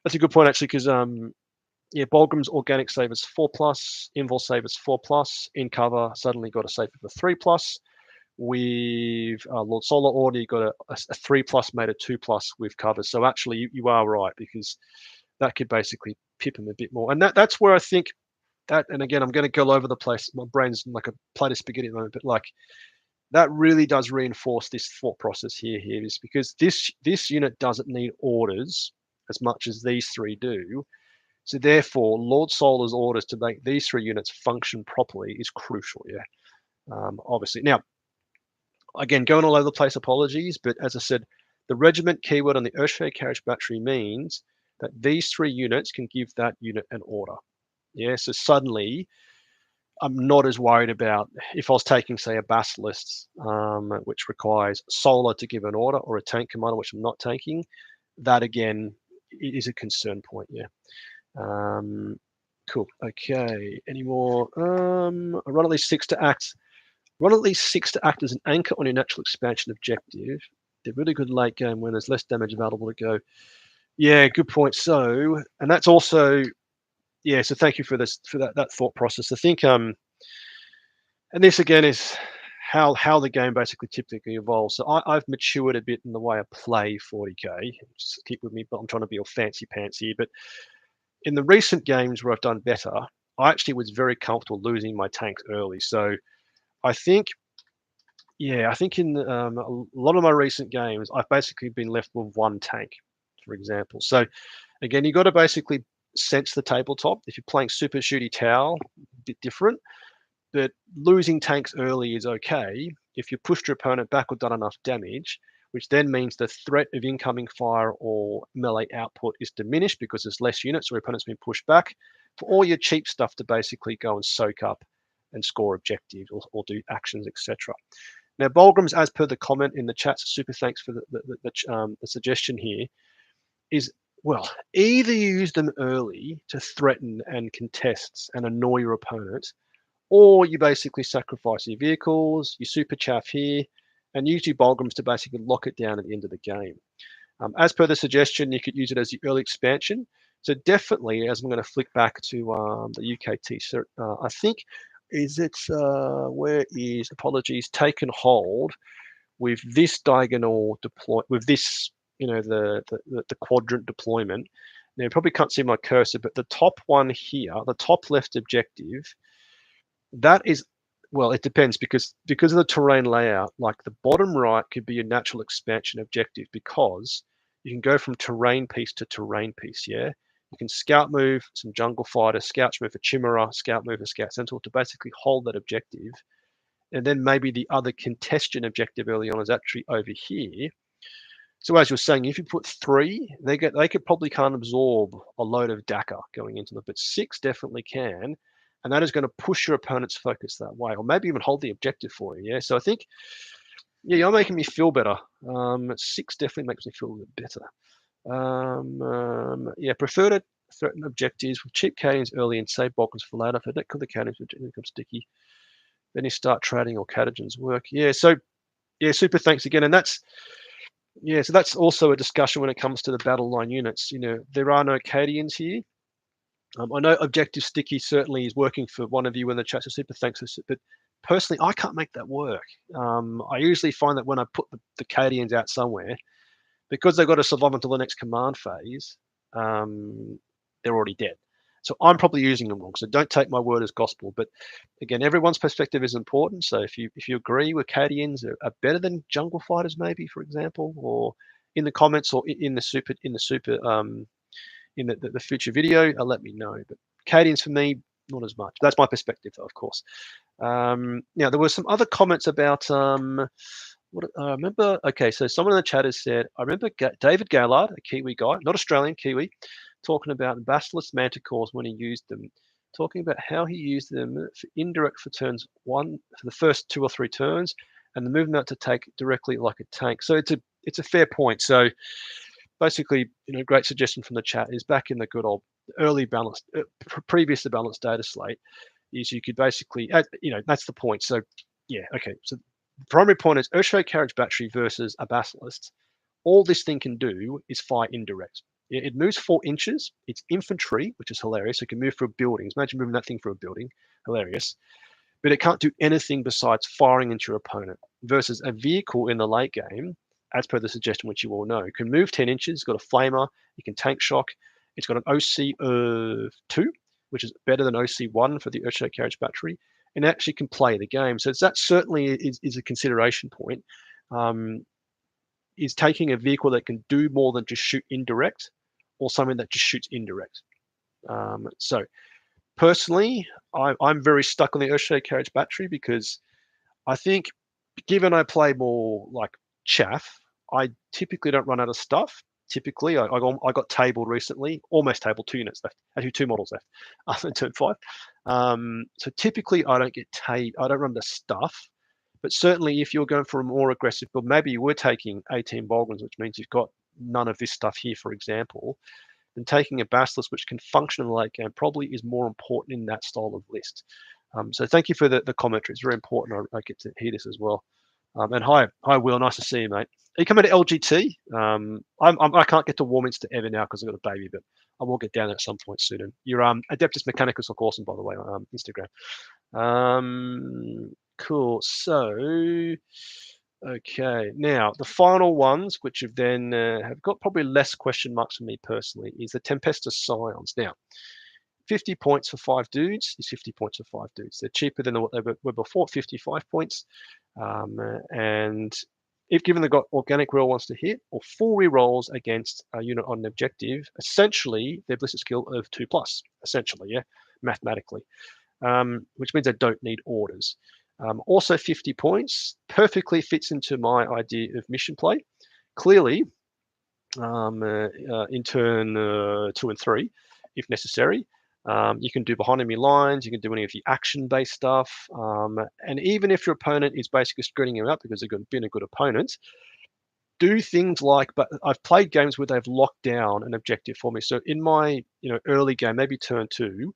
that's a good point actually, because Volgram's organic save is 4+, invul save is 4+, in cover suddenly got a save of a 3+. With Lord Solar Order, you got a 3+ made a 2+ with cover. So actually, you are right, because that could basically pip him a bit more. And that's where I think that, and again, I'm going to go all over the place. My brain's like a plate of spaghetti at the moment, but like that really does reinforce this thought process here is because this unit doesn't need orders as much as these 3 do. So therefore, Lord Solar's orders to make these 3 units function properly is crucial, yeah. Obviously. Now, again, going all over the place, apologies, but as I said, the regiment keyword on the Earthshade Carriage Battery means that these 3 units can give that unit an order. Yeah, so suddenly I'm not as worried about if I was taking, say, a Basilisk, which requires Solar to give an order, or a tank commander, which I'm not taking. That, again, is a concern point, yeah. Cool. Okay. Any more? Run at least 6 to act. Run at least 6 to act as an anchor on your natural expansion objective. They're really good late game when there's less damage available to go. Yeah, good point. So, and that's also, yeah. So thank you for that thought process. I think, and this again is how the game basically typically evolves. So I've matured a bit in the way I play 40k. Just keep with me, but I'm trying to be all fancy pants here. But in the recent games where I've done better, I actually was very comfortable losing my tanks early. So I think, Yeah, I think in a lot of my recent games, I've basically been left with one tank, for example. So again, you've got to basically sense the tabletop. If you're playing super shooty tower, a bit different. But losing tanks early is okay if you pushed your opponent back or done enough damage, which then means the threat of incoming fire or melee output is diminished because there's less units or your opponent's been pushed back, for all your cheap stuff to basically go and soak up and score objectives or do actions, etc. Now, Bolgrams, as per the comment in the chat, so super thanks for the suggestion here, is, well, either you use them early to threaten and contest and annoy your opponent, or you basically sacrifice your vehicles, you super chaff here, and use your Bolgrams to basically lock it down at the end of the game. As per the suggestion, you could use it as the early expansion. So definitely, as I'm going to flick back to the UKT, I think, is it, where is, apologies, taken hold with this diagonal deploy, with this, the quadrant deployment. Now, you probably can't see my cursor, but the top one here, the top left objective, that is, well, it depends because of the terrain layout, like the bottom right could be a natural expansion objective because you can go from terrain piece to terrain piece, yeah? You can scout move some jungle fighter, scout move a chimera, scout move a scout sentinel to basically hold that objective. And then maybe the other contestation objective early on is actually over here. So as you're saying, if you put 3, they could probably can't absorb a load of DACA going into them, but 6 definitely can, and that is going to push your opponent's focus that way, or maybe even hold the objective for you. Yeah, so I think, yeah, you're making me feel better. 6 definitely makes me feel a bit better. Yeah, prefer to threaten objectives with cheap Cadians early and save Balkans for later. If I don't kill the Cadians, it becomes sticky. Then you start trading or Catagens work. Yeah, so yeah, super thanks again, and that's. Yeah, so that's also a discussion when it comes to the battle line units. There are no Cadians here. I know Objective Sticky certainly is working for one of you in the chat, so super thanks. But personally, I can't make that work. I usually find that when I put the Cadians out somewhere, because they've got to survive until the next command phase, they're already dead. So I'm probably using them wrong. So don't take my word as gospel. But again, everyone's perspective is important. So if you agree with Cadians are better than jungle fighters, maybe, for example, or in the comments or in the future video, let me know. But Cadians for me, not as much. That's my perspective, though, of course. Now there were some other comments about what I remember. Okay, so someone in the chat has said, I remember David Gallard, a Kiwi guy, not Australian, Kiwi, talking about Basilisk Manticores when he used them, talking about how he used them for indirect for turns 1, for the first 2 or 3 turns, and the movement to take directly like a tank. So it's a fair point. So basically, great suggestion from the chat is back in the good old early balanced, previous to balanced data slate, is you could basically, that's the point. So yeah, okay. So the primary point is Earthshake Carriage Battery versus a Basilisk. All this thing can do is fire indirect. It moves 4 inches. It's infantry, which is hilarious. It can move through buildings. Imagine moving that thing through a building. Hilarious. But it can't do anything besides firing into your opponent. Versus a vehicle in the late game, as per the suggestion, which you all know, can move 10 inches. It's got a flamer. It can tank shock. It's got an OC of 2, which is better than OC 1 for the Earthshake Carriage Battery, and actually can play the game. So that certainly is a consideration point. Is taking a vehicle that can do more than just shoot indirect, or something that just shoots indirect. So personally, I'm very stuck on the Earthshake Carriage Battery because I think, given I play more like chaff, I typically don't run out of stuff. Typically, I got tabled recently, almost tabled, 2 units left, actually 2 models left in turn 5. So typically, I don't get I don't run the stuff. But certainly, if you're going for a more aggressive build, maybe you were taking 18 Bolgrams, which means you've got none of this stuff here, for example, then taking a Basilisk, which can function in the late game, probably is more important in that style of list. So thank you for the commentary. It's very important. I get to hear this as well. And hi, Will. Nice to see you, mate. Are you coming to LGT? I can't get to Warminster to ever now because I've got a baby, but I will get down there at some point soon. And you're Adeptus Mechanicus look awesome, by the way, on Instagram. Cool. So, okay. Now, the final ones, which have then have got probably less question marks for me personally, is the Tempestus Scions. Now, 50 points for 5 dudes is 50 points for 5 dudes. They're cheaper than what they were before, 55 points. And if given they've got organic reroll wants to hit, or full rerolls against a unit on an objective, essentially their ballistic skill of 2+, essentially, yeah, mathematically, which means they don't need orders. Also 50 points perfectly fits into my idea of mission play. Clearly, in turn 2 and 3, if necessary. You can do behind enemy lines, you can do any of the action-based stuff, and even if your opponent is basically screening you out because they've been a good opponent, do things like, but I've played games where they've locked down an objective for me. So in my early game, maybe turn 2,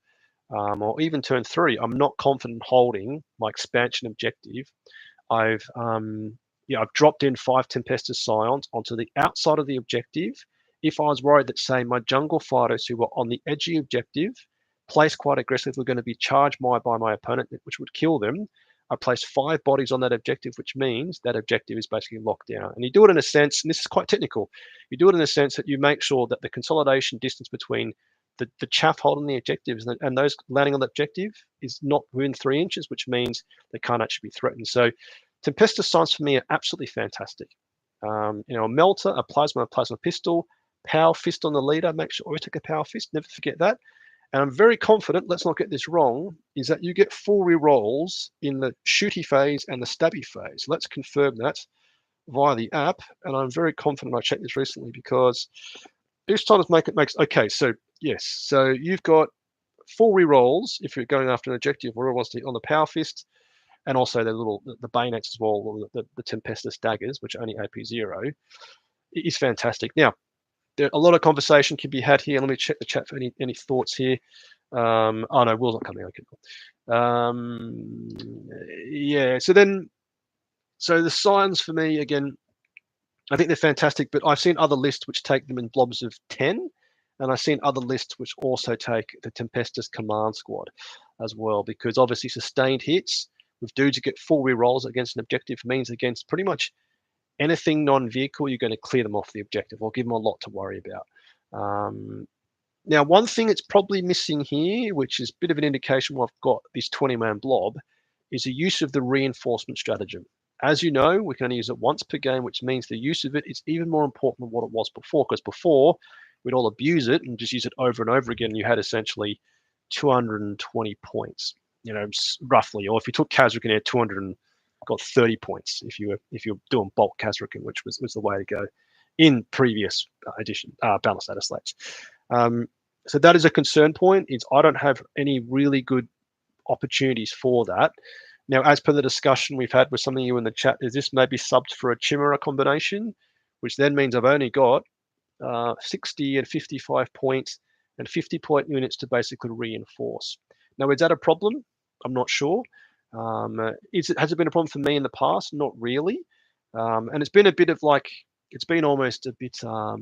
or even turn 3, I'm not confident holding my expansion objective. I've dropped in 5 Tempestus Scions onto the outside of the objective. If I was worried that, say, my jungle fighters who were on the edgy objective, placed quite aggressively, were going to be charged by my opponent, which would kill them, I place 5 bodies on that objective, which means that objective is basically locked down. And you do it in a sense, and this is quite technical, you do it in a sense that you make sure that the consolidation distance between the chaff holding the objectives and those landing on the objective is not within 3 inches, which means they can't actually be threatened. So Tempestus Scions for me are absolutely fantastic. A melter, a plasma pistol, power fist on the leader. Make sure always take a power fist. Never forget that. And I'm very confident, let's not get this wrong, is that you get full rerolls in the shooty phase and the stabby phase. Let's confirm that via the app. And I'm very confident. I checked this recently because each time it makes okay. So yes, so you've got full rerolls if you're going after an objective or wants to hit on the power fist, and also the bayonets as well, the Tempestus daggers, which are only AP 0, is fantastic. Now, there a lot of conversation can be had here. Let me check the chat for any thoughts here. Oh no, Will's not coming. Okay, cool. Yeah. So the signs for me again, I think they're fantastic, but I've seen other lists which take them in blobs of 10, and I've seen other lists which also take the Tempestus command squad as well, because obviously sustained hits with dudes who get full rerolls against an objective means against pretty much anything non-vehicle, you're going to clear them off the objective or give them a lot to worry about. Now, one thing that's probably missing here, which is a bit of an indication why I've got this 20-man blob, is the use of the reinforcement stratagem. As you know, we can only use it once per game, which means the use of it is even more important than what it was before, because before we'd all abuse it and just use it over and over again, and you had essentially 220 points, roughly. Or if you took Kazrikan, you had 230 points if you're doing bulk Kazrikan, which was the way to go in previous balanced data slates. So that is a concern point. Is I don't have any really good opportunities for that. Now, as per the discussion we've had with some of you in the chat, is this maybe subbed for a Chimera combination, which then means I've only got 60 and 55 points and 50-point units to basically reinforce. Now, is that a problem? I'm not sure. Has it been a problem for me in the past? Not really. And it's been a bit of it's been almost a bit of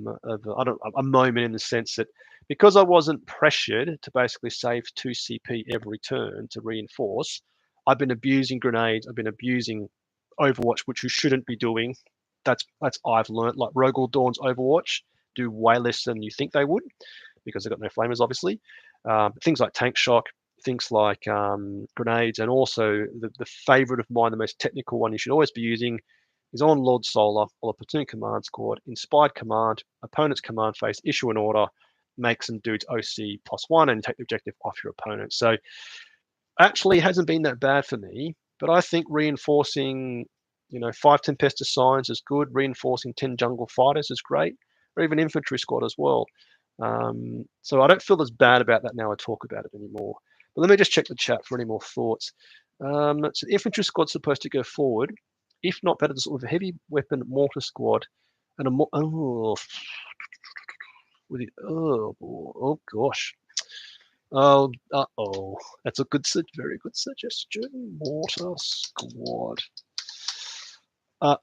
a moment in the sense that because I wasn't pressured to basically save 2 CP every turn to reinforce, I've been abusing grenades. I've been abusing Overwatch, which you shouldn't be doing. That's I've learned. Like Rogel Dawn's Overwatch do way less than you think they would because they've got no flamers, obviously. Things like tank shock, things like grenades, and also the favorite of mine, the most technical one you should always be using is on Lord Solar or the platoon command squad, inspired command, opponent's command phase, issue an order, make some dudes OC +1 and take the objective off your opponent. So actually it hasn't been that bad for me, but I think reinforcing 5 Tempestus Scions is good, reinforcing 10 jungle fighters is great, or even infantry squad as well. So I don't feel as bad about that now I talk about it anymore. But let me just check the chat for any more thoughts. So infantry squad's supposed to go forward, if not better, sort of a heavy weapon mortar squad and oh gosh. That's a very good suggestion. Mortar squad. That's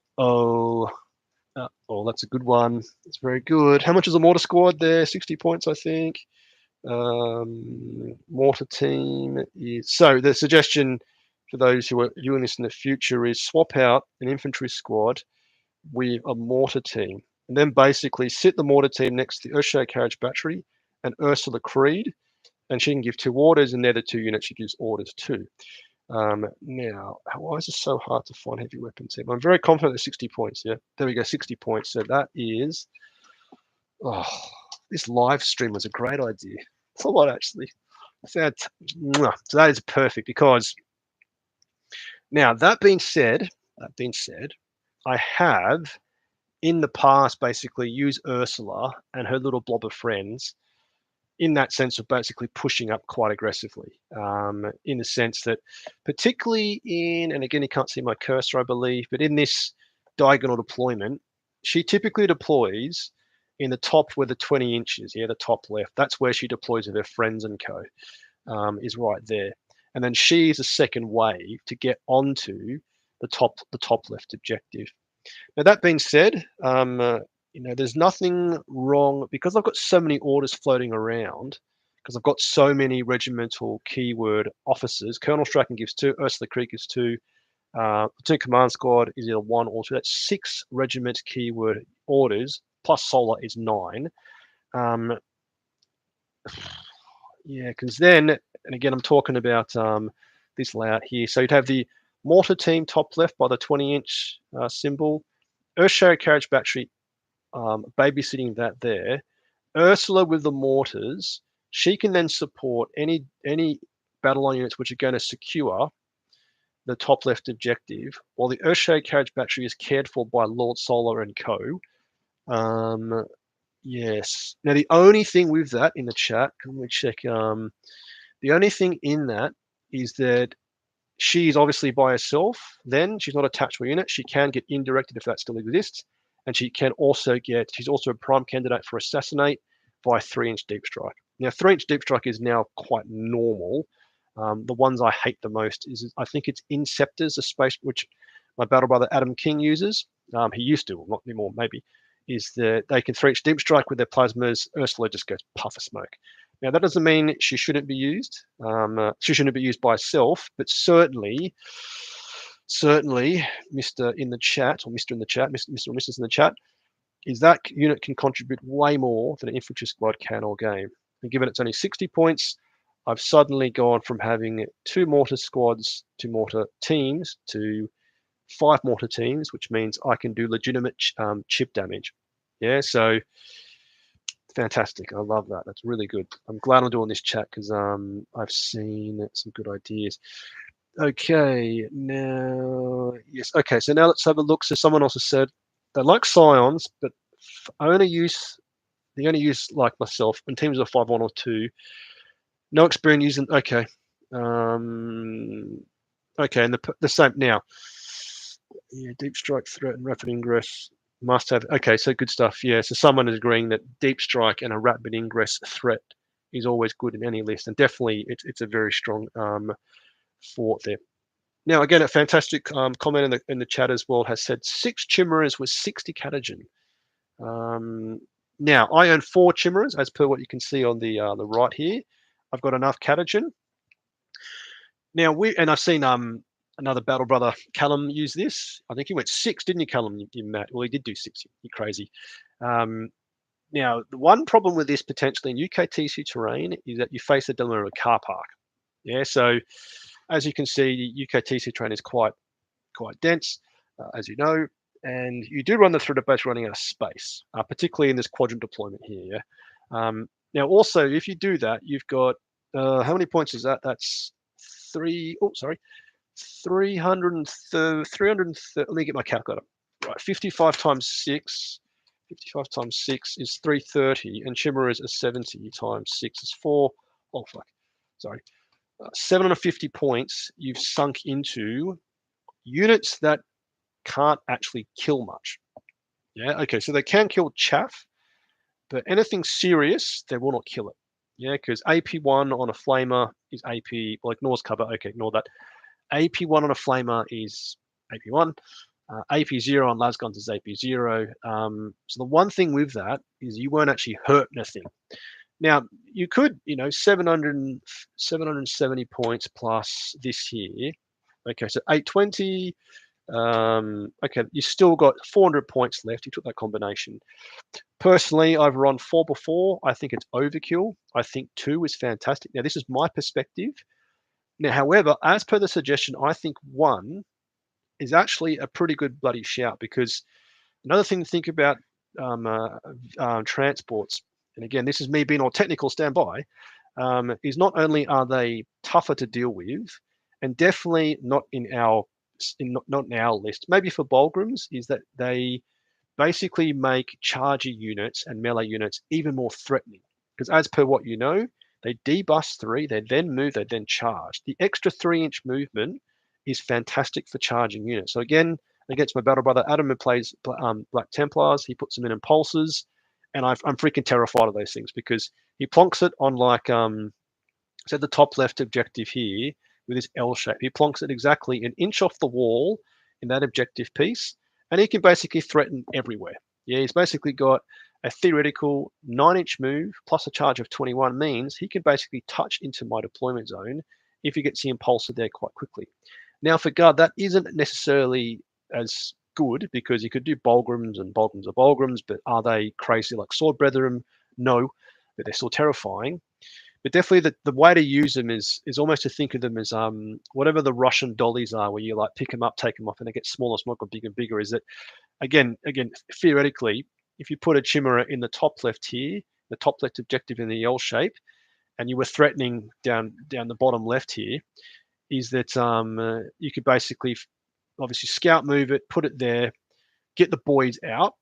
a good one. It's very good. How much is a mortar squad there? 60 points, I think. Mortar team is so the suggestion for those who are doing this in the future is swap out an infantry squad with a mortar team, and then basically sit the mortar team next to the Urshay Carriage Battery and Ursula Creed, and she can give 2 orders, and they're the 2 units she gives orders to. Now, why is it so hard to find heavy weapons here? I'm very confident at 60 points. Yeah, there we go, 60 points. So that is, oh, this live stream was a great idea. It's a lot actually. So that is perfect, because now that being said, I have in the past basically used Ursula and her little blob of friends in that sense of basically pushing up quite aggressively, in the sense that particularly in, and again, you can't see my cursor, I believe, but in this diagonal deployment, she typically deploys in the top where the 20 inches, yeah, the top left, that's where she deploys with her friends and co, is right there. And then she's a second wave to get onto the top left objective. Now, that being said, there's nothing wrong, because I've got so many orders floating around, because I've got so many regimental keyword officers. Colonel Strachan gives 2, Ursula Creek gives 2, Platoon Command Squad is either 1 or 2. That's 6 regiment keyword orders, plus Solar is 9. Yeah, because then, and again, I'm talking about this layout here. So you'd have the mortar team top left by the 20-inch symbol, Earthshaker Carriage Battery babysitting that there. Ursula with the mortars, she can then support any battle line units which are going to secure the top left objective, while the Earthshaker Carriage Battery is cared for by Lord Solar and co. Yes. Now, the only thing with that in the chat, can we check? The only thing in that is that she's obviously by herself. Then she's not attached to a unit. She can get indirected if that still exists, and she can also get. She's also a prime candidate for assassinate by 3-inch deep strike. Now, 3-inch deep strike is now quite normal. The ones I hate the most is, I think it's Inceptors, a space which my battle brother Adam King uses. He used to, well, not anymore, maybe. Is that they can 3-inch deep strike with their plasmas. Ursula just goes puff of smoke. Now, that doesn't mean she shouldn't be used. She shouldn't be used by herself, but certainly, Mr. in the chat, or Mr. in the chat, Mr. or Mrs. in the chat, is that unit can contribute way more than an infantry squad can all game. And given it's only 60 points, I've suddenly gone from having 2 mortar squads, 2 mortar teams, to 5 mortar teams, which means I can do legitimate chip damage. Yeah, so fantastic. I love that. That's really good. I'm glad I'm doing this chat, because I've seen some good ideas. Okay, now, yes. Okay, so now let's have a look. So someone also said they like Scions, but they only use like myself in teams of 5, 1 or 2. No experience using. Okay, okay, and the same now. Yeah, deep strike threat and rapid ingress must have. Okay, so good stuff. Yeah, so someone is agreeing that deep strike and a rapid ingress threat is always good in any list, and definitely it's a very strong fort there. Now, again, a fantastic comment in the chat as well has said 6 chimeras with 60 catagen. Now, I own 4 chimeras, as per what you can see on the right here. I've got enough catagen. Now, I've seen another battle brother, Callum, use this. I think he went 6, didn't you, Callum? You Matt? Well, he did do 6. You're crazy. Now, the one problem with this potentially in UKTC terrain is that you face the dilemma of a car park. Yeah, so as you can see, UKTC terrain is quite dense, as you know, and you do run the threat of both running out of space, particularly in this quadrant deployment here. Yeah? Now, also, if you do that, you've got how many points is that? That's 330. Let me get my calculator. Right, 55 times 6. 55 times 6 is 330, and chimeras are 70 times 6 is 4. Oh, fuck. Sorry. 750 points you've sunk into units that can't actually kill much. Yeah, okay, so they can kill chaff, but anything serious, they will not kill it. Yeah, because AP1 on a flamer is AP, well, ignores cover. Okay, ignore that. AP1 on a flamer is AP1. AP0 on las guns is AP0. So the one thing with that is you won't actually hurt nothing. Now, you could, 770 points plus this here. Okay, so 820, Okay, you still got 400 points left. You took that combination. Personally, I've run 4 before. I think it's overkill. I think 2 is fantastic. Now, this is my perspective. Now, however, as per the suggestion, I think 1 is actually a pretty good bloody shout, because another thing to think about transports, and again, this is me being all technical, stand by, is not only are they tougher to deal with, and definitely not in our not in our list, maybe for Bulgrams, is that they basically make charger units and melee units even more threatening. Because as per what you know, they debust 3, they then move, they then charge. The extra 3-inch movement is fantastic for charging units. So again, against my battle brother Adam, who plays Black Templars, he puts them in pulses, and I'm freaking terrified of those things, because he plonks it on, like, so the top left objective here with this L shape. He plonks it exactly an inch off the wall in that objective piece, and he can basically threaten everywhere. Yeah, he's basically got a theoretical 9-inch move plus a charge of 21, means he can basically touch into my deployment zone if he gets the impulsor there quite quickly. Now, for Guard, that isn't necessarily as good, because you could do Bulgrams, and Bulgrams are Bulgrams, but are they crazy like Sword Brethren? No, but they're still terrifying. But definitely the way to use them is almost to think of them as whatever the Russian dollies are, where you like pick them up, take them off, and they get smaller, smaller, bigger and bigger. Is that again, theoretically, if you put a Chimera in the top left here, the top left objective in the L shape, and you were threatening down the bottom left here, is that you could basically obviously scout move it, put it there, get the boys out,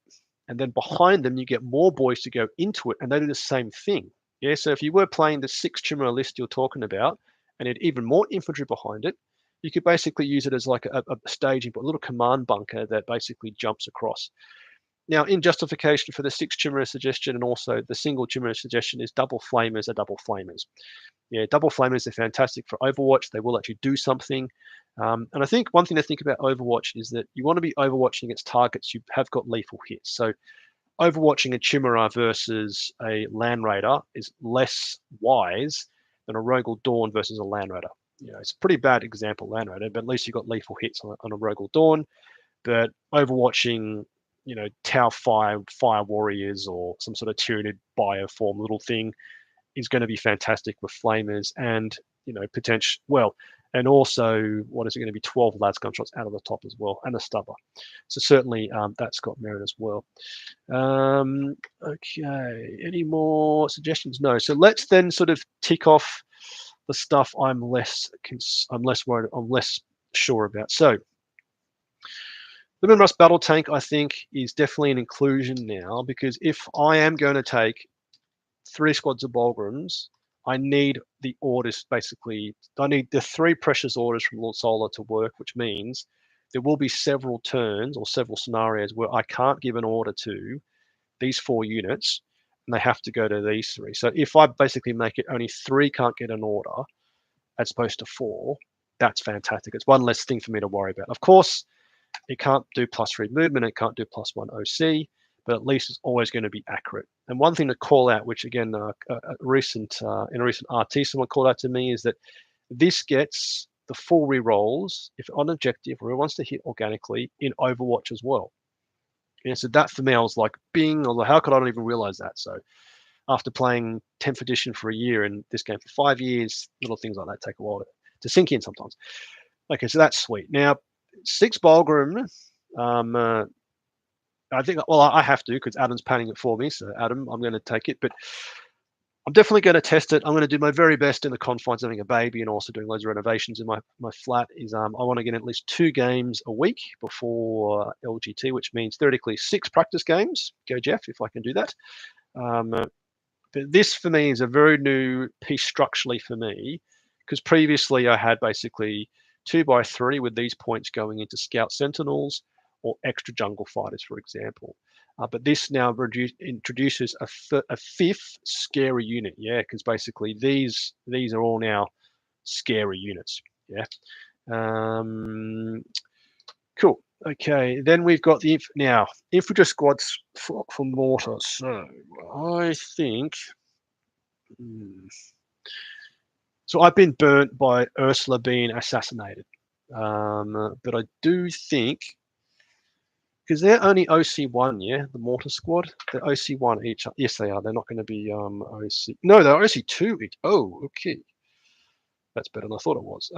and then behind them you get more boys to go into it, and they do the same thing. Yeah, so if you were playing the 6 Chimera list you're talking about, and had even more infantry behind it, you could basically use it as like a staging, but a little command bunker that basically jumps across. Now, in justification for the 6 Chimera suggestion, and also the single Chimera suggestion, is double flamers are double flamers. Yeah, double flamers are fantastic for Overwatch. They will actually do something. And I think one thing to think about Overwatch is that you want to be overwatching against targets you have got lethal hits. So overwatching a Chimera versus a Land Raider is less wise than a Rogal Dawn versus a Land Raider. You know, it's a pretty bad example, Land Raider, but at least you've got lethal hits on a Rogal Dawn. But overwatching, you know, Tau Fire Warriors or some sort of Tyranid bioform little thing is going to be fantastic with flamers and, you know, potential, well, and also, what is it going to be, 12 las gunshots out of the top as well, and a stubber. So certainly that's got merit as well. Okay, any more suggestions? No. So let's then sort of tick off the stuff I'm less worried, I'm less sure about. So the Rust Battle Tank, I think, is definitely an inclusion now, because if I am going to take 3 squads of Bulgrams, I need the orders, basically. I need the 3 precious orders from Lord Solar to work, which means there will be several turns or several scenarios where I can't give an order to these 4 units, and they have to go to these 3. So if I basically make it only 3 can't get an order, as opposed to 4, that's fantastic. It's one less thing for me to worry about. Of course, it can't do +3 movement, it can't do +1 OC, but at least it's always going to be accurate. And one thing to call out, which again, in a recent RT, someone called out to me, is that this gets the full rerolls if on objective or it wants to hit organically in Overwatch as well. And so that for me, I was like, bing, I was like, how could I not even realize that? So after playing 10th edition for a year and this game for 5 years, little things like that take a while to sink in sometimes. Okay, so that's sweet. Now, 6 Bulgrim, I think, well, I have to, because Adam's painting it for me. So Adam, I'm going to take it, but I'm definitely going to test it. I'm going to do my very best in the confines of having a baby and also doing loads of renovations in my flat. Is I want to get at least 2 games a week before LGT, which means theoretically 6 practice games. Go Jeff, if I can do that. But this for me is a very new piece structurally for me, because previously I had basically 2x3 with these points going into Scout Sentinels or extra jungle fighters, for example. But this now introduces a 5th scary unit, yeah, because basically these are all now scary units, yeah. Cool. Okay, then we've got the infantry squads for mortar. So I think, so I've been burnt by Ursula being assassinated. But I do think, because they're only OC1, yeah, the mortar squad. They're OC1 each. Yes, they are. They're not going to be OC. No, they're OC2 each. Oh, okay. That's better than I thought it was.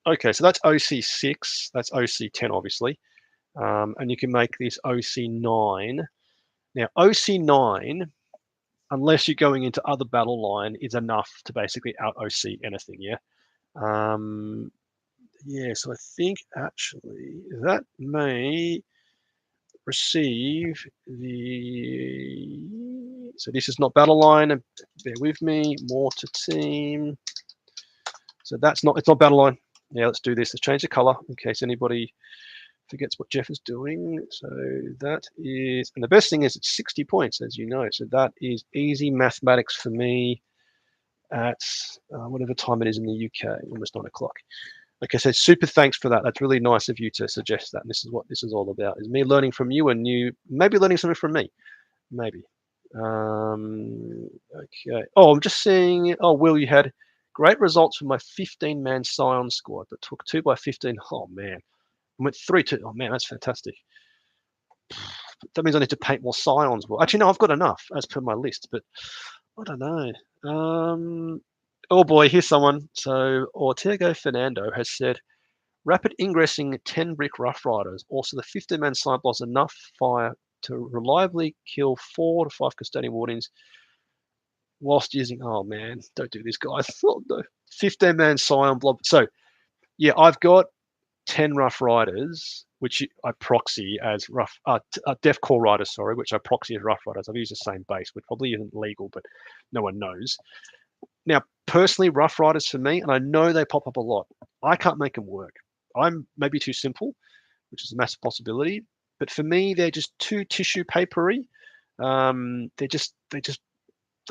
Okay, so that's OC6. That's OC10, obviously. And you can make this OC9. Now, OC9, unless you're going into other battle line, is enough to basically out OC anything, yeah? Yeah, so I think actually that may receive the, so this is not battle line, bear with me, mortar team. So that's not, it's not battle line. Yeah, let's do this. Let's change the color in case anybody forgets what Jeff is doing. So that is, and the best thing is it's 60 points, as you know. So that is easy mathematics for me at whatever time it is in the UK, almost 9 o'clock. Like I said, super thanks for that. That's really nice of you to suggest that. And this is what this is all about, is me learning from you and you maybe learning something from me. Maybe. Okay. Oh, I'm just seeing, oh, Will, you had great results from my 15-man Scion squad that took 2 by 15. Oh, man. I went 3-2. Oh, man, that's fantastic. That means I need to paint more Scions. Well, actually, no, I've got enough as per my list, but I don't know. Oh, boy, here's someone. So Ortego Fernando has said, rapid ingressing 10 brick Rough Riders. Also, the 15-man Scion lost enough fire to reliably kill 4 to 5 custodian wardens whilst using, oh man, don't do this, guys. Oh, no. 15-man Scion blob. So, yeah, I've got 10 Rough Riders, which I proxy as Def Core Riders, sorry, which I proxy as Rough Riders. I've used the same base, which probably isn't legal, but no one knows. Now, personally, Rough Riders for me, and I know they pop up a lot, I can't make them work. I'm maybe too simple, which is a massive possibility. But for me, they're just too tissue papery. They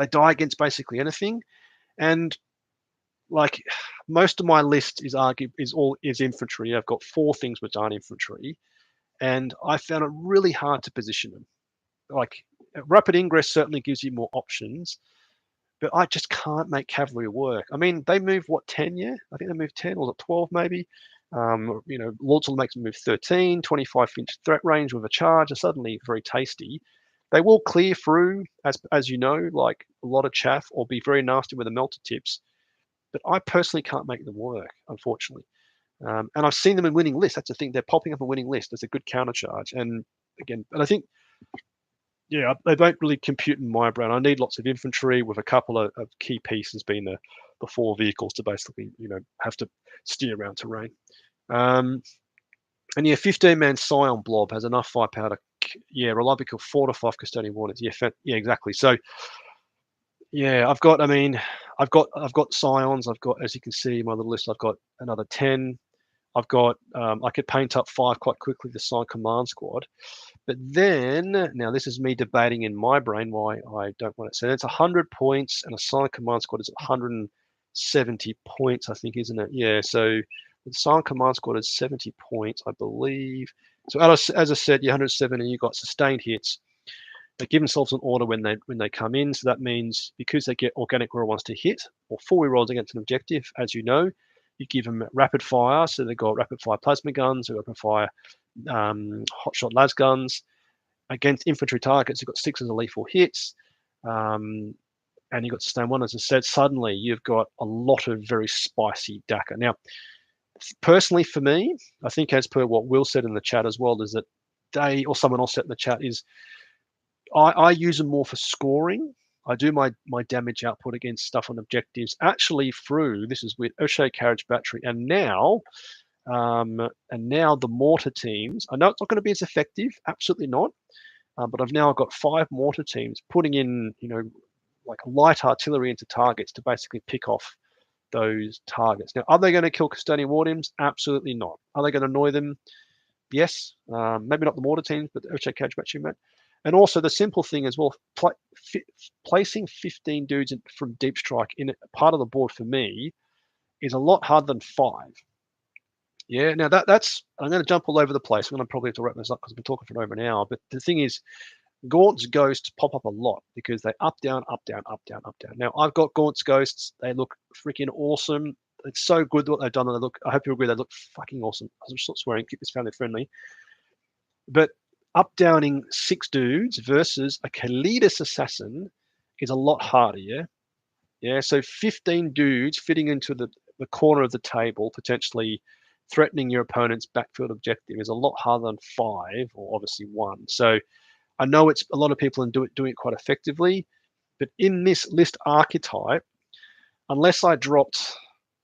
die against basically anything. And like most of my list is infantry. I've got 4 things which aren't infantry, and I found it really hard to position them. Like rapid ingress certainly gives you more options, but I just can't make cavalry work. I mean, they move what, 10? Yeah, I think they move 10, or 12 maybe. Lordswell makes them move 13, 25-inch threat range with a charge are suddenly very tasty. They will clear through, as you know, like a lot of chaff, or be very nasty with the melter tips. But I personally can't make them work, unfortunately. And I've seen them in winning lists. That's the thing; they're popping up a winning list as a good counter charge. And again, and I think, yeah, they don't really compute in my brain. I need lots of infantry with a couple of key pieces being the 4 vehicles to basically, have to steer around terrain. And yeah, 15-man Scion blob has enough firepower to, reliably kill 4 to 5 custodian wardens. Yeah, exactly. So yeah, I've got Scions. I've got, as you can see in my little list, I've got another 10. I've got, I could paint up 5 quite quickly, the Scion command squad. But then, now this is me debating in my brain why I don't want it. So it's 100 points, and a Scion command squad is 170 points, I think, isn't it? Yeah, so the Scion command squad is 70 points, I believe. So as I said, 170, you got sustained hits. They give themselves an order when they come in. So that means because they get organic roll ones to hit, or 4 rolls against an objective, as you know, you give them rapid fire. So they've got rapid fire plasma guns, or rapid fire hotshot las guns against infantry targets. You've got 6 as a lethal hits, and you've got sustain 1. As I said, suddenly you've got a lot of very spicy DACA. Now, personally for me, I think as per what Will said in the chat as well, is that or someone else said in the chat, is I use them more for scoring. I do my damage output against stuff on objectives actually through, this is with O'Shea Carriage Battery, and now the mortar teams. I know it's not going to be as effective, absolutely not. But I've now got 5 mortar teams putting in, like light artillery into targets to basically pick off those targets. Now, are they going to kill custodian wardens? Absolutely not. Are they going to annoy them? Yes. Maybe not the mortar teams, but the O'Shea Carriage Battery, mate. And also the simple thing as well, placing 15 dudes from deep strike in part of the board for me is a lot harder than 5. Yeah, now that's, I'm going to jump all over the place. I'm going to probably have to wrap this up because I've been talking for over an hour. But the thing is, Gaunt's ghosts pop up a lot because they up, down, up, down, up, down, up, down. Now, I've got Gaunt's ghosts. They look freaking awesome. it's so good what they've done. And I hope you agree, they look fucking awesome. I'm just not swearing, keep this family friendly. But up-downing 6 dudes versus a Kalidas assassin is a lot harder, yeah? Yeah, so 15 dudes fitting into the corner of the table, potentially threatening your opponent's backfield objective is a lot harder than 5 or obviously 1. So I know it's a lot of people doing it quite effectively, but in this list archetype, unless I dropped,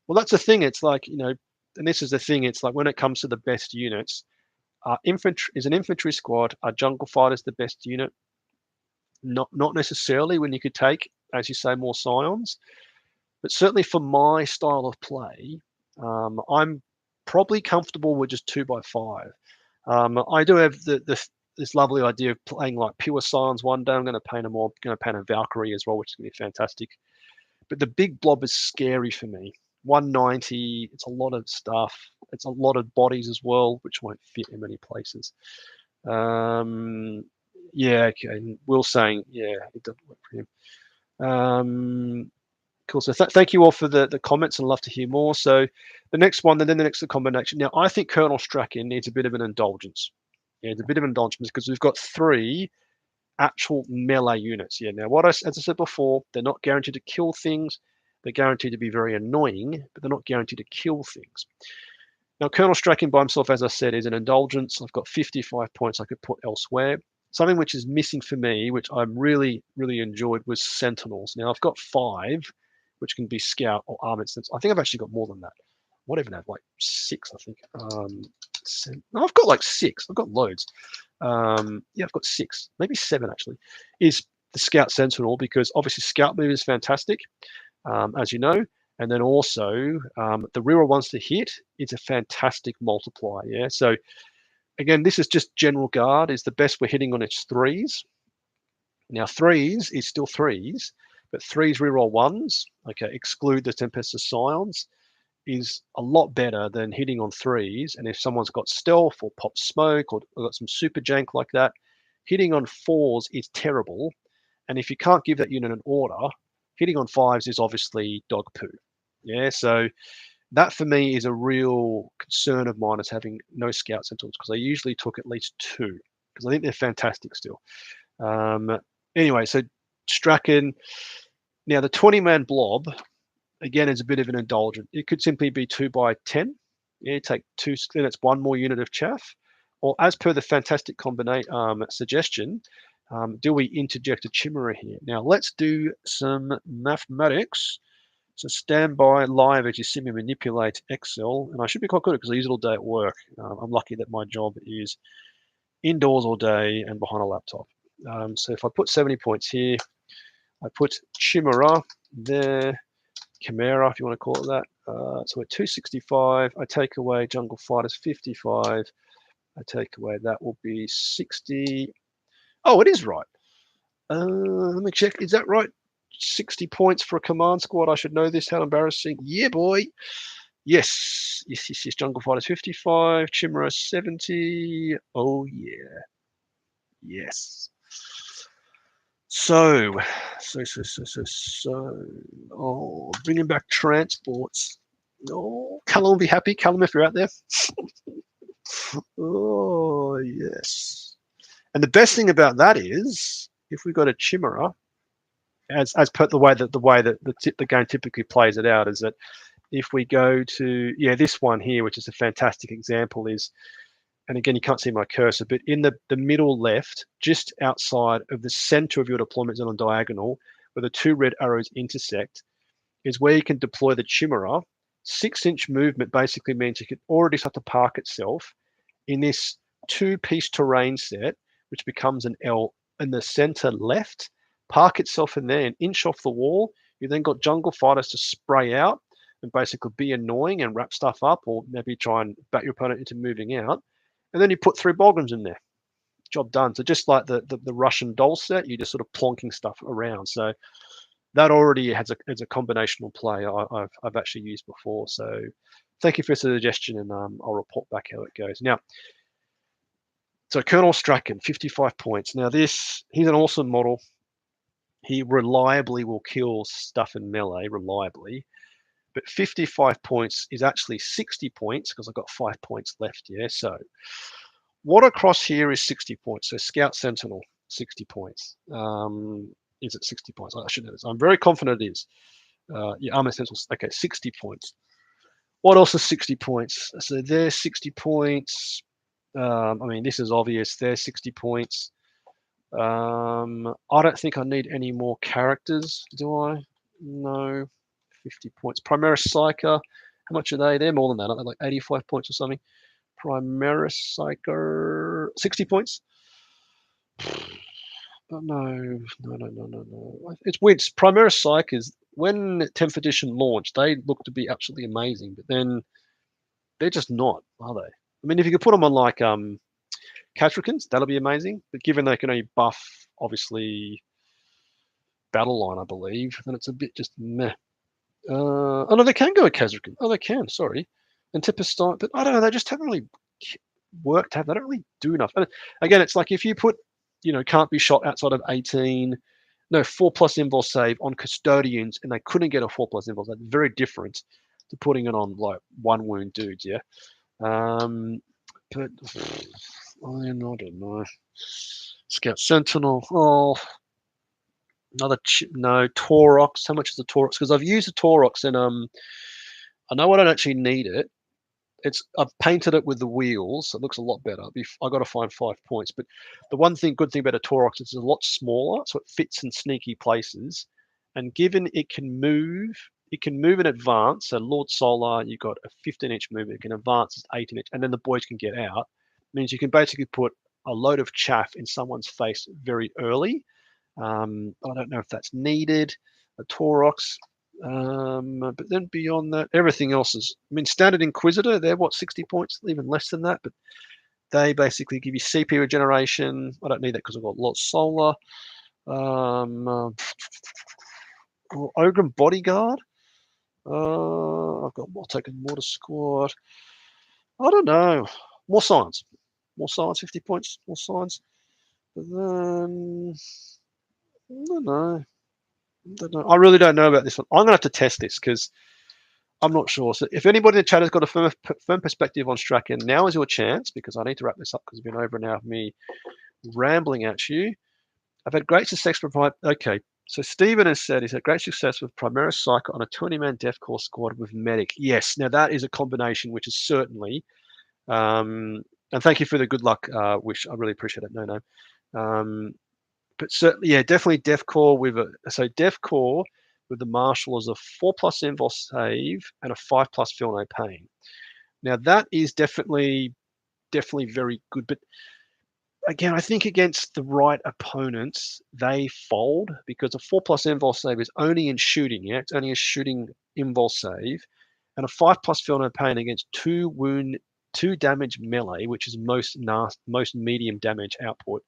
well, that's the thing. It's like, you know, and this is the thing. It's like when it comes to the best units, infantry is an infantry squad. Are jungle fighters the best unit? Not necessarily. When you could take, as you say, more scions, but certainly for my style of play, I'm probably comfortable with just 2x5. I do have this lovely idea of playing like pure scions one day. I'm going to paint a Valkyrie as well, which is going to be fantastic. But the big blob is scary for me. 190, it's a lot of stuff. It's a lot of bodies as well, which won't fit in many places. Yeah, okay. Will's saying, yeah, it doesn't work for him. Cool. So thank you all for the comments, and love to hear more. So the next one, and then the next combination. Now, I think Colonel Strachan needs a bit of an indulgence. Yeah, it's a bit of an indulgence because we've got 3 actual melee units. Yeah. Now, as I said before, they're not guaranteed to kill things. They're guaranteed to be very annoying, but they're not guaranteed to kill things. Now, Colonel Strachan by himself, as I said, is an indulgence. I've got 55 points I could put elsewhere. Something which is missing for me, which I really, really enjoyed, was Sentinels. Now, I've got 5, which can be Scout or Armored Sentinels. I think I've actually got more than that. I might even have like 6, I think. No, I've got like 6. I've got loads. Yeah, I've got 6, maybe 7 actually. Is the Scout Sentinel, because obviously Scout move is fantastic, as you know. And then also the reroll ones to hit is a fantastic multiplier. Yeah. So again, this is just general guard is the best we're hitting on its 3s. Now 3s is still 3s, but 3s reroll 1s. Okay, exclude the Tempest of Scions is a lot better than hitting on 3s. And if someone's got stealth or pop smoke or got some super jank like that, hitting on 4s is terrible. And if you can't give that unit an order, hitting on 5s is obviously dog poo. Yeah, so that for me is a real concern of mine, is having no Scout Sentinels, because I usually took at least 2 because I think they're fantastic still. Anyway, so Strachan. Now the 20-man blob, again, is a bit of an indulgent. It could simply be 2x10. Yeah, take 2, then it's 1 more unit of chaff. Or as per the fantastic suggestion, do we interject a Chimera here? Now let's do some mathematics. So stand by live as you see me manipulate Excel, and I should be quite good because I use it all day at work. I'm lucky that my job is indoors all day and behind a laptop. So if I put 70 points here, I put Chimera there, Chimera if you want to call it that. So we're 265. I take away Jungle Fighters 55. I take away that will be 60. Oh, it is right. Let me check. Is that right? 60 points for a command squad. I should know this. How embarrassing. Yeah, boy. Yes. Yes. Jungle Fighters 55. Chimera 70. Oh, yeah. Yes. So. Oh, bringing back transports. Oh, Callum will be happy. Callum, if you're out there. Oh, yes. And the best thing about that is, if we got a Chimera, as per the way that the game typically plays it out, is that if we go to this one here, which is a fantastic example, is, and again you can't see my cursor, but in the middle left, just outside of the center of your deployment zone on diagonal, where the 2 red arrows intersect, is where you can deploy the Chimera. 6-inch movement basically means it can already start to park itself in this 2-piece terrain set, which becomes an L in the center left. Park itself in there, an inch off the wall. You then got jungle fighters to spray out and basically be annoying and wrap stuff up, or maybe try and bat your opponent into moving out. And then you put 3 Bograms in there. Job done. So just like the Russian doll set, you're just sort of plonking stuff around. So that already has a combinational play I've actually used before. So thank you for the suggestion, and I'll report back how it goes. Now, so Colonel Strachan, 55 points. Now he's an awesome model. He reliably will kill stuff in melee, reliably. but 55 points is actually 60 points because I've got 5 points left. Yeah, so what across here is 60 points. So Scout Sentinel, 60 points. Is it 60 points? I should know this. I'm very confident it is. Yeah, Armor Sentinels. Okay, 60 points. What else is 60 points? So there's 60 points. I mean, this is obvious. There's 60 points. I don't think I need any more characters, do I? No. 50 points. Primaris Psyker. How much are they? They're more than that, aren't they? Like 85 points or something. Primaris Psyker. 60 points. Oh, no. It's weird. Primaris Psykers, when 10th edition launched, they look to be absolutely amazing, but then they're just not, are they? I mean, if you could put them on like Catricans, that'll be amazing. But given they can only buff, obviously, Battle Line, I believe, then it's a bit just meh. Oh no, they can go with Catrican. Oh, they can. Sorry, and Tempest, but I don't know. They just haven't really worked. They don't really do enough. And again, it's like if you put, can't be shot outside of 18. No, 4+ invul save on Custodians, and they couldn't get a 4+ invul save. Very different to putting it on like 1 wound dudes. Yeah. But I don't know. Scout Sentinel. Oh, another no Taurox. How much is the Taurox? Because I've used the Taurox and I know I don't actually need it. I've painted it with the wheels. So it looks a lot better. I got to find 5 points. But the good thing about a Taurox is it's a lot smaller, so it fits in sneaky places. And given it can move in advance. So Lord Solar, you've got a 15-inch movement. It can advance 18-inch, and then the boys can get out. It means you can basically put a load of chaff in someone's face very early. I don't know if that's needed. A Taurox. But then beyond that, everything else is. I mean, Standard Inquisitor, they're 60 points, even less than that. But they basically give you CP regeneration. I don't need that because I've got Lord Solar. Ogrim Bodyguard. I've got taken Mortar Squad. I don't know. More science. 50 points, more science. But then I don't know. I really don't know about this one. I'm gonna have to test this because I'm not sure. So if anybody in the chat has got a firm perspective on Strachan, now is your chance because I need to wrap this up because it's been over an hour of me rambling at you. I've had great success with okay. So Stephen has said he's had great success with Primaris Psyker on a 20-man Death Corps squad with Medic. Yes, now that is a combination which is certainly, and thank you for the good luck wish. I really appreciate it. No. But certainly, yeah, definitely Death Corps Death Corps with the Marshal is a 4+ invul save and a 5+ feel no pain. Now that is definitely very good, but again, I think against the right opponents, they fold because a 4+ invul save is only in shooting. Yeah, it's only a shooting invul save, and a 5+ feel no pain against 2 damage melee, which is most medium damage output.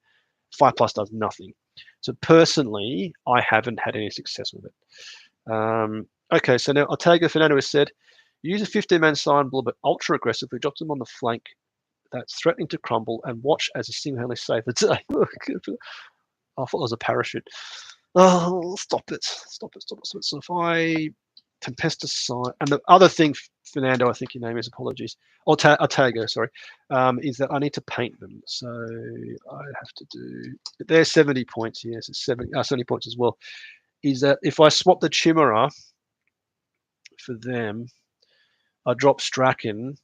5+ does nothing. So personally, I haven't had any success with it. Okay, so now Ortega Fernando has said, use a 15-man sign blob, but ultra aggressively, drop them on the flank that's threatening to crumble and watch as a single-handedly save the day. I thought it was a parachute. Oh, stop it. So if I Tempestus sign, and the other thing, Fernando, I think your name is, apologies, Ortega, sorry, is that I need to paint them. So I have to do, they're 70 points, yes, it's 70 points as well. Is that if I swap the Chimera for them, I drop Strachan,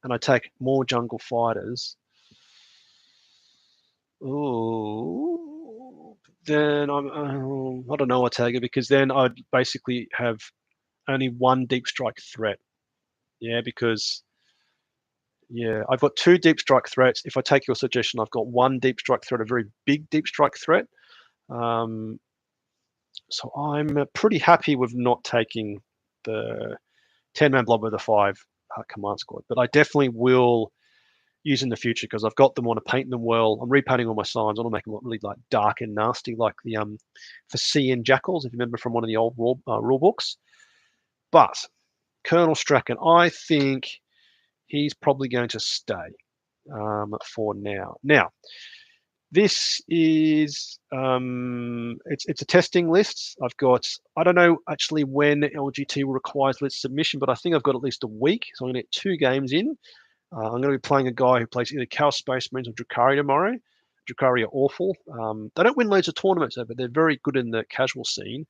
and I take more jungle fighters. Oh, then I don't know, Ortega, because then I'd basically have only 1 deep strike threat. Yeah, because I've got 2 deep strike threats. If I take your suggestion, I've got 1 deep strike threat, a very big deep strike threat. So I'm pretty happy with not taking the 10-man blob with a 5 command squad, but I definitely will use in the future because I've got them, want to paint them well. I'm repainting all my signs. I want to make them look really like dark and nasty, like the for CN Jackals, if you remember from one of the old rule books. But Colonel Strachan, I think he's probably going to stay for now. Now, This is it's a testing list. I've got, I don't know actually when LGT will require list submission, but I think I've got at least a week. So I'm going to get 2 games in. I'm going to be playing a guy who plays either Chaos Space Marines or Drukhari tomorrow. Drukhari are awful. They don't win loads of tournaments though, but they're very good in the casual scene.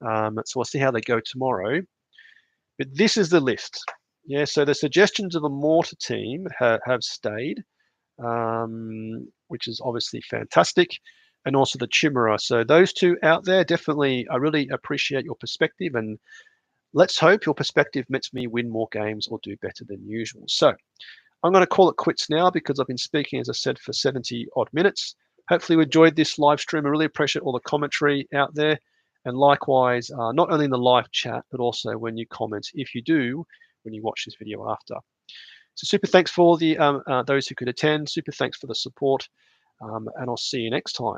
So I'll see how they go tomorrow. But this is the list. Yeah, so the suggestions of a mortar team have stayed, which is obviously fantastic, and also the Chimera. So those 2 out there, definitely, I really appreciate your perspective, and let's hope your perspective makes me win more games or do better than usual. So I'm going to call it quits now because I've been speaking, as I said, for 70 odd minutes. Hopefully you enjoyed this live stream. I really appreciate all the commentary out there. And likewise, not only in the live chat, but also when you comment, if you do, when you watch this video after. So super thanks for the those who could attend. Super thanks for the support. And I'll see you next time.